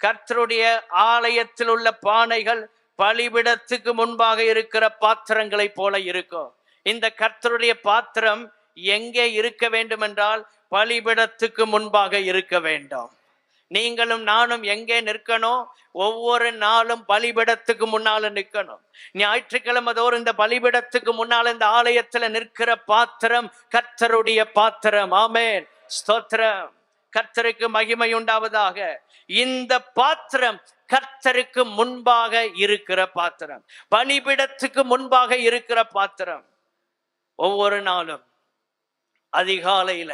S1: கர்த்தருடைய ஆலயத்தில் உள்ள பானைகள் பலிபீடத்துக்கு முன்பாக இருக்கிற பாத்திரங்களை போல இருக்கும். இந்த கர்த்தருடைய பாத்திரம் எங்கே இருக்க வேண்டும் என்றால் பலிபீடத்துக்கு முன்பாக இருக்க வேண்டும். நீங்களும் நானும் எங்கே நிற்கணும்? ஒவ்வொரு நாளும் பலிபீடத்துக்கு முன்னால நிற்கணும். ஞாயிற்றுக்கிழமை தோறும் இந்த பலிபீடத்துக்கு முன்னால இந்த ஆலயத்துல நிற்கிற பாத்திரம் கர்த்தருடைய பாத்திரம். ஆமென், ஸ்தோத்திரம். கர்த்தருக்கு மகிமை உண்டாவதாக. இந்த பாத்திரம் கர்த்தருக்கு முன்பாக இருக்கிற பாத்திரம், பலிபீடத்துக்கு முன்பாக இருக்கிற பாத்திரம். ஒவ்வொரு நாளும் அதிகாலையில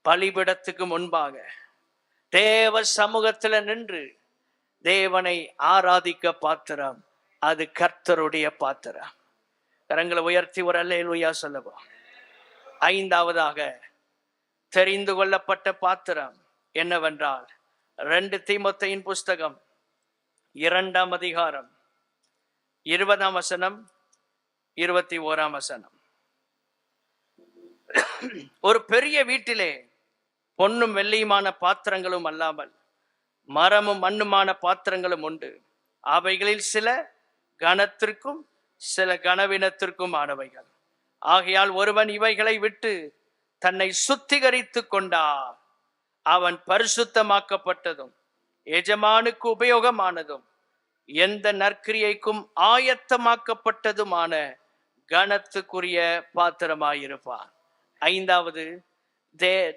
S1: பலிபீடத்துக்கு முன்பாக தேவ சமூகத்துல நின்று தேவனை ஆராதிக்க பாத்திரம், அது கர்த்தருடைய பாத்திரம். கரங்களை உயர்த்தி ஒரு அல்லேலூயா சொல்லுவோம். 5ஆவதாக தெரிந்து கொள்ளப்பட்ட பாத்திரம் என்னவென்றால் 2 தீமோத்தேயின் புஸ்தகம் 2ஆம் அதிகாரம் 20ஆம் வசனம் 21ஆம் வசனம். ஒரு பெரிய வீட்டிலே பொன்னும் வெள்ளியுமான பாத்திரங்களும் அல்லாமல் மரமும் மண்ணுமான பாத்திரங்களும் உண்டு. அவைகளில் சில கனத்திற்கும் சில கனவினத்திற்கும் ஆனவைகள். ஆகையால் ஒருவன் இவைகளை விட்டு தன்னை சுத்திகரித்து கொண்டார், அவன் பரிசுத்தமாக்கப்பட்டதும் எஜமானுக்கு உபயோகமானதும் எந்த நற்கிரியைக்கும் ஆயத்தமாக்கப்பட்டதுமான கனத்துக்குரிய பாத்திரமாயிருப்பான். 5வது,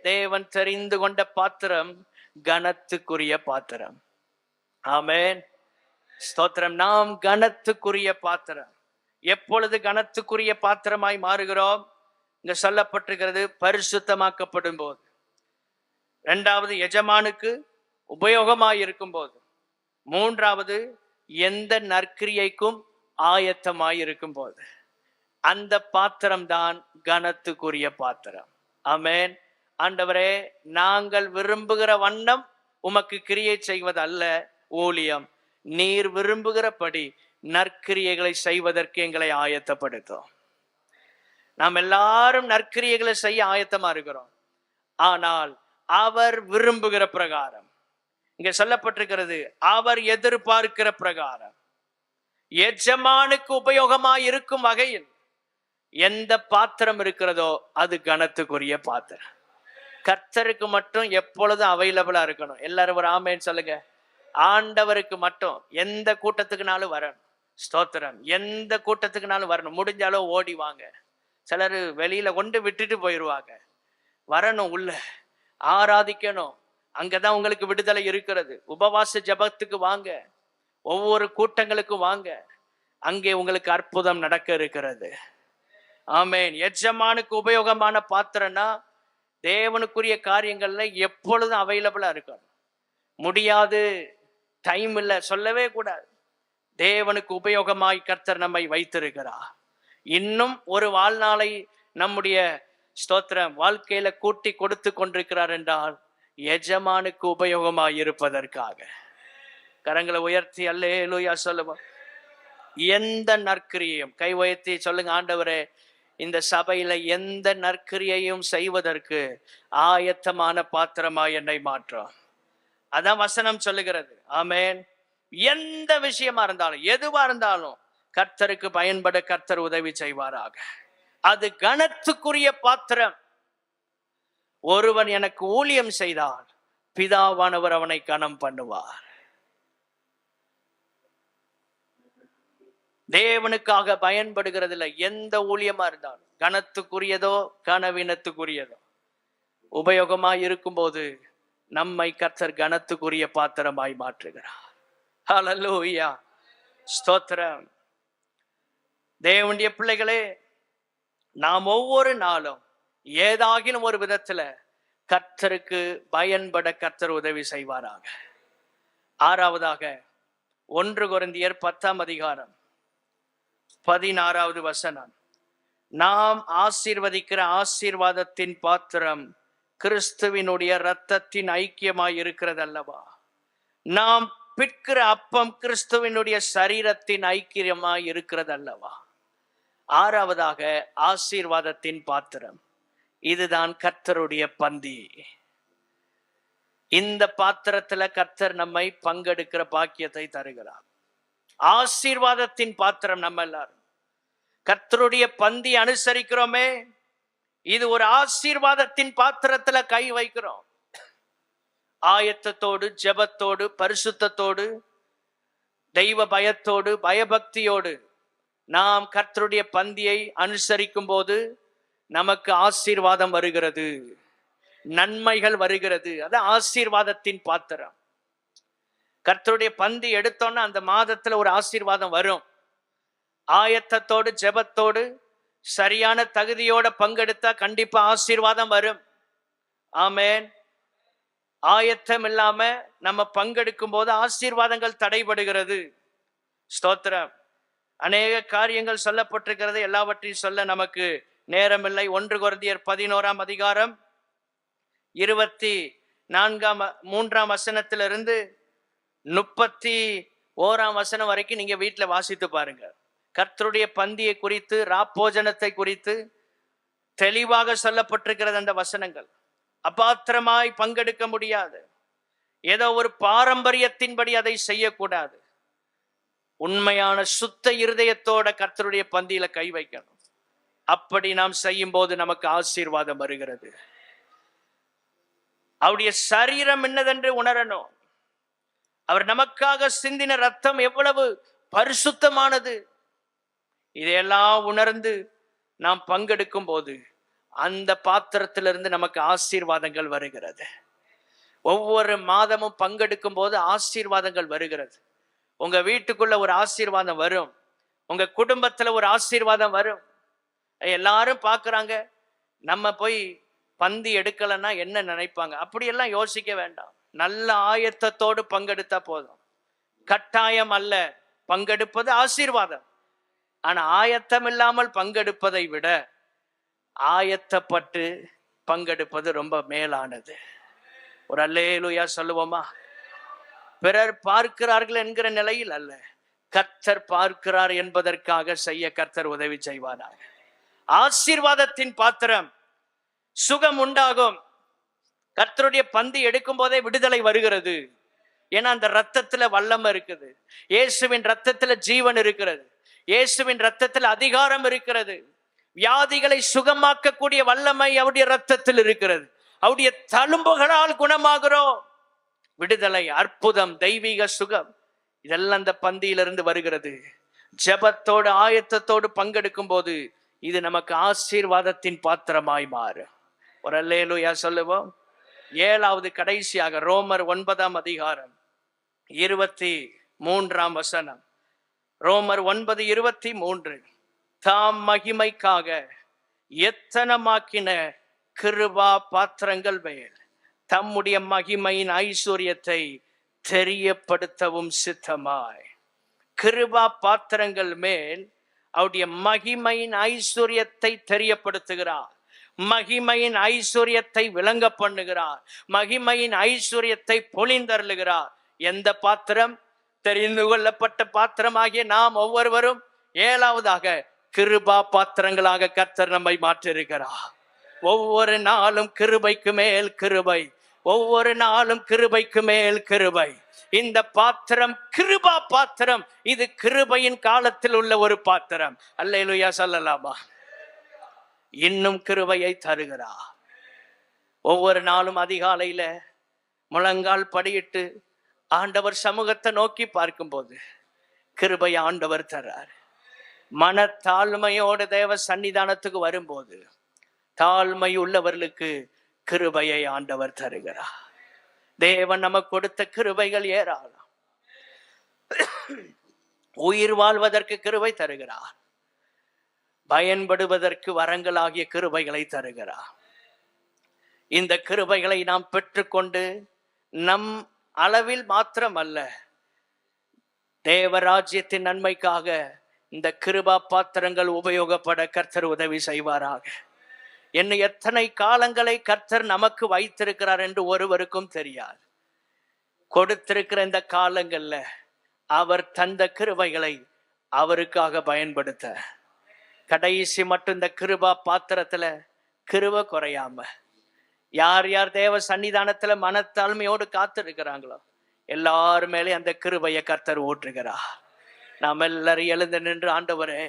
S1: தேவன் தெரிந்து கொண்ட பாத்திரம் கனத்துக்குரிய பாத்திரம். ஆமென், ஸ்தோத்திரம். நாம் கனத்துக்குரிய பாத்திரம். எப்பொழுது கனத்துக்குரிய பாத்திரமாய் மாறுகிறோம்? இங்க சொல்லப்பட்டிருக்கிறது, பரிசுத்தமாக்கப்படும் போது. 2வது, எஜமானுக்கு உபயோகமாய் இருக்கும் போது. 3வது, எந்த நற்கிரியைக்கும் ஆயத்தமாய் இருக்கும் போது. அந்த பாத்திரம் தான் கனத்துக்குரிய பாத்திரம். ஆமென். ஆண்டவரே, நாங்கள் விரும்புகிற வண்ணம் உமக்கு கிரியை செய்வது அல்ல ஊழியம். நீர் விரும்புகிறபடி நற்கிரியைகளை செய்வதற்கு எங்களை ஆயத்தப்படுத்தும். நாம் எல்லாரும் நற்கிரியைகளை செய்ய ஆயத்தமா இருக்கிறோம். ஆனால் அவர் விரும்புகிற பிரகாரம், இங்க சொல்லப்பட்டிருக்கிறது, அவர் எதிர்பார்க்கிற பிரகாரம், எஜமானுக்கு உபயோகமாய் இருக்கும் வகையில் எந்த பாத்திரம் இருக்கிறதோ அது கனத்துக்குரிய பாத்திரம். கர்த்தருக்கு மட்டும் எப்பொழுதும் அவைலபிளா இருக்கணும். எல்லாரும் ஒரு ஆமேன்னு சொல்லுங்க. ஆண்டவருக்கு மட்டும் எந்த கூட்டத்துக்குனாலும் வரணும். ஸ்தோத்திரம். எந்த கூட்டத்துக்குனாலும் வரணும். முடிஞ்சாலும் ஓடி வாங்க. சிலர் வெளியில கொண்டு விட்டுட்டு போயிடுவாங்க. வரணும், உள்ள ஆராதிக்கணும். அங்கதான் உங்களுக்கு விடுதலை இருக்கிறது. உபவாச ஜபத்துக்கு வாங்க, ஒவ்வொரு கூட்டங்களுக்கும் வாங்க. அங்கே உங்களுக்கு அற்புதம் நடக்க இருக்கிறது. ஆமென். எஜமானுக்கு உபயோகமான பாத்திரம்னா தேவனுக்குரிய காரியங்கள்ல எப்பொழுதும் அவைலபிளா இருக்கணும். முடியாது, டைம் இல்லை சொல்லவே கூடாது. தேவனுக்கு உபயோகமாய் கர்த்தர் நம்மை வைத்திருக்கிறார். இன்னும் ஒரு வாழ்நாளை நம்முடைய ஸ்தோத்திரம் வாழ்க்கையில கூட்டி கொடுத்து கொண்டிருக்கிறார் என்றால் எஜமானுக்கு உபயோகமாய் இருப்பதற்காக. கரங்களை உயர்த்தி அல்லேலூயா சொல்லுவோம். எந்த நற்கிரியையும் கை உயர்த்தி சொல்லுங்க, ஆண்டவரே இந்த சபையில எந்த நற்கிரியையும் செய்வதற்கு ஆயத்தமான பாத்திரமாய் என்னை மாற்றும். அதான் வசனம் சொல்லுகிறது. ஆமென். எந்த விஷயமா இருந்தாலும் எதுவா இருந்தாலும் கர்த்தருக்கு பயன்பட கர்த்தர் உதவி செய்வாராக. அது கனத்துக்குரிய பாத்திரம். ஒருவன் எனக்கு ஊழியம் செய்தால் பிதாவானவர் அவனை கனம் பண்ணுவார். தேவனுக்காக பயன்படுகிறதுல எந்த ஊழியமா இருந்தாலும் கனத்துக்குரியதோ கனவீனத்துக்குரியதோ உபயோகமாய் இருக்கும்போது நம்மை கர்த்தர் கனத்துக்குரிய பாத்திரமாய் மாற்றுகிறார். ஹல்லேலூயா, ஸ்தோத்திரம். தேவனுடைய பிள்ளைகளே, நாம் ஒவ்வொரு நாளும் ஏதாகிலும் ஒரு விதத்துல கர்த்தருக்கு பயன்பட கர்த்தர் உதவி செய்வாராக. ஆறாவதாக 1 கொரிந்தியர் 10ஆம் அதிகாரம் 16வது வசனம். நாம் ஆசீர்வதிக்கிற ஆசீர்வாதத்தின் பாத்திரம் கிறிஸ்துவினுடைய இரத்தத்தின் ஐக்கியமாய் இருக்கிறது அல்லவா? நாம் பிற்கிற அப்பம் கிறிஸ்துவினுடைய சரீரத்தின் ஐக்கியமாய் இருக்கிறது அல்லவா? ஆறாவதாக ஆசீர்வாதத்தின் பாத்திரம், இதுதான் கர்த்தருடைய பந்தி. இந்த பாத்திரத்துல கர்த்தர் நம்மை பங்கெடுக்கிற பாக்கியத்தை தருகிறார். ஆசீர்வாதத்தின் பாத்திரம் நம்ம எல்லாரும் கர்த்தருடைய பந்தி அனுசரிக்கிறோமே, இது ஒரு ஆசீர்வாதத்தின் பாத்திரத்துல கை வைக்கிறோம். ஆயத்தத்தோடு, ஜெபத்தோடு, பரிசுத்தத்தோடு, தெய்வ பயத்தோடு, பயபக்தியோடு நாம் கர்த்தருடைய பந்தியை அனுசரிக்கும் போது நமக்கு ஆசீர்வாதம் வருகிறது, நன்மைகள் வருகிறது. அது ஆசீர்வாதத்தின் பாத்திரம். கர்த்தருடைய பந்தி எடுத்தோன்னா அந்த மாதத்துல ஒரு ஆசீர்வாதம் வரும். ஆயத்தத்தோடு, ஜெபத்தோடு, சரியான தகுதியோட பங்கெடுத்தா கண்டிப்பா ஆசீர்வாதம் வரும். ஆமென். ஆயத்தம் இல்லாம நம்ம பங்கெடுக்கும் போது ஆசீர்வாதங்கள் தடைபடுகிறது. ஸ்தோத்திரம். அநேக காரியங்கள் சொல்லப்பட்டிருக்கிறது, எல்லாவற்றையும் சொல்ல நமக்கு நேரமில்லை. 1 கொரிந்தியர் 11ஆம் அதிகாரம் 23ஆம் வசனத்திலிருந்து 31ஆம் வசனம் வரைக்கும் நீங்க வீட்டுல வாசித்து பாருங்க. கர்த்தருடைய பந்தியை குறித்து, ராப்போஜனத்தை குறித்து தெளிவாக சொல்லப்பட்டிருக்கிறது அந்த வசனங்கள். அபாத்திரமாய் பங்கெடுக்க முடியாது. ஏதோ ஒரு பாரம்பரியத்தின்படி அதை செய்யக்கூடாது. உண்மையான சுத்த இருதயத்தோட கர்த்தருடைய பந்தியில கை வைக்கணும். அப்படி நாம் செய்யும் போது நமக்கு ஆசீர்வாதம் வருகிறது. அவருடைய சரீரம் என்னதென்று உணரணும். அவர் நமக்காக சிந்தின ரத்தம் எவ்வளவு பரிசுத்தமானது, இதையெல்லாம் உணர்ந்து நாம் பங்கெடுக்கும் போது அந்த பாத்திரத்திலிருந்து நமக்கு ஆசீர்வாதங்கள் வருகிறது. ஒவ்வொரு மாதமும் பங்கெடுக்கும் போது ஆசீர்வாதங்கள் வருகிறது. உங்க வீட்டுக்குள்ள ஒரு ஆசீர்வாதம் வரும், உங்க குடும்பத்துல ஒரு ஆசீர்வாதம் வரும். எல்லாரும் பாக்குறாங்க, நம்ம போய் பந்தி எடுக்கலன்னா என்ன நினைப்பாங்க, அப்படியெல்லாம் யோசிக்க வேண்டாம். நல்ல ஆயத்தத்தோடு பங்கெடுத்தா போதும். கட்டாயம் அல்ல, பங்கெடுப்பது ஆசீர்வாதம். ஆனா ஆயத்தம் இல்லாமல் பங்கெடுப்பதை விட ஆயத்தப்பட்டு பங்கெடுப்பது ரொம்ப மேலானது. ஒரு அல்லேலூயா சொல்லுவோமா? பிறர் பார்க்கிறார்கள் என்கிற நிலையில் அல்ல, கர்த்தர் பார்க்கிறார் என்பதற்காக செய்ய கர்த்தர் உதவி செய்வாராக. ஆசீர்வாதத்தின் பாத்திரம், சுகம் உண்டாகும். கர்த்தருடைய பந்தி எடுக்கும் போதே விடுதலை வருகிறது. ஏன்னா அந்த ரத்தத்துல வல்லமை இருக்குது. இயேசுவின் ரத்தத்துல ஜீவன் இருக்கிறது. இயேசுவின் ரத்தத்தில் அதிகாரம் இருக்கிறது. வியாதிகளை சுகமாக்கக்கூடிய வல்லமை அவருடைய ரத்தத்தில் இருக்கிறது. அவருடைய தழும்புகளால் குணமாகிறோம். விடுதலை, அற்புதம், தெய்வீக சுகம் இதெல்லாம் அந்த பந்தியிலிருந்து வருகிறது. ஜெபத்தோடு, ஆயத்தத்தோடு பங்கெடுக்கும் போது இது நமக்கு ஆசீர்வாதத்தின் பாத்திரமாய் மாறும். ஒரு அல்லேலூயா சொல்லுவோம். 7வது கடைசியாக ரோமர் 9ஆம் அதிகாரம் 23ஆம் வசனம். ரோமர் 9:23. தாம் மகிமைக்காக எத்தனமாக்கின கிருபா பாத்திரங்கள் மேல் தம்முடைய மகிமையின் ஐஸ்வர்யத்தை தெரியப்படுத்தவும் சித்தமாய். கிருபா பாத்திரங்கள் மேல் அவருடைய மகிமையின் ஐஸ்வர்யத்தை தெரியப்படுத்துகிறார். மகிமையின் ஐஸ்வர்யத்தை விளங்க பண்ணுகிறார். மகிமையின் ஐஸ்வர்யத்தை பொழிந்தருளுகிறார். எந்த பாத்திரம்? தெரிந்து கொள்ளப்பட்ட பாத்திரமாகிய நாம் ஒவ்வொருவரும் 7வதாக கிருபா பாத்திரங்களாக கர்த்தர் நம்மை மாற்றிருக்கிறார். ஒவ்வொரு நாளும் கிருபைக்கு மேல் கிருபை, ஒவ்வொரு நாளும் கிருபைக்கு மேல் கிருபை. இந்த பாத்திரம் கிருபா பாத்திரம். இது கிருபையின் காலத்தில் உள்ள ஒரு பாத்திரம். அல்லேலூயா சொல்லலாமா? இன்னும் கிருபையை தருகிறார். ஒவ்வொரு நாளும் அதிகாலையில முழங்கால் படியிட்டு ஆண்டவர் சமூகத்தை நோக்கி பார்க்கும்போது கிருபை ஆண்டவர் தர்றார். மனத்தாழ்மையோட தேவ சன்னிதானத்துக்கு வரும்போது தாழ்மை உள்ளவர்களுக்கு கிருபையை ஆண்டவர் தருகிறார். தேவன் நமக்கு கொடுத்த கிருபைகள் ஏராளம். உயிர் வாழ்வதற்கு கிருபை தருகிறார். பயன்படுவதற்கு வரங்களாகிய கிருபைகளை தருகிறார். இந்த கிருபைகளை நாம் பெற்றுக்கொண்டு நம் அளவில் மாத்திரம் அல்ல, தேவராஜ்யத்தின் நன்மைக்காக இந்த கிருபா பாத்திரங்கள் உபயோகப்பட கர்த்தர் உதவி செய்வாராக. இன்னும் எத்தனை காலங்களை கர்த்தர் நமக்கு வைத்திருக்கிறார் என்று ஒருவருக்கும் தெரியாது. கொடுத்திருக்கிற இந்த காலங்கள்ல அவர் தந்த கிருபைகளை அவருக்காக பயன்படுத்த, கடைசி மட்டும் இந்த கிருபா பாத்திரத்துல கிருபை குறையாம யார் யார் தேவ சன்னிதானத்துல மனத்தாழ்மையோடு காத்திருக்கிறாங்களோ எல்லார் மேலே அந்த கிருபையை கர்த்தர் ஊற்றுகிறார். நாம் எல்லாரும் எழுந்து நின்று, ஆண்டவரே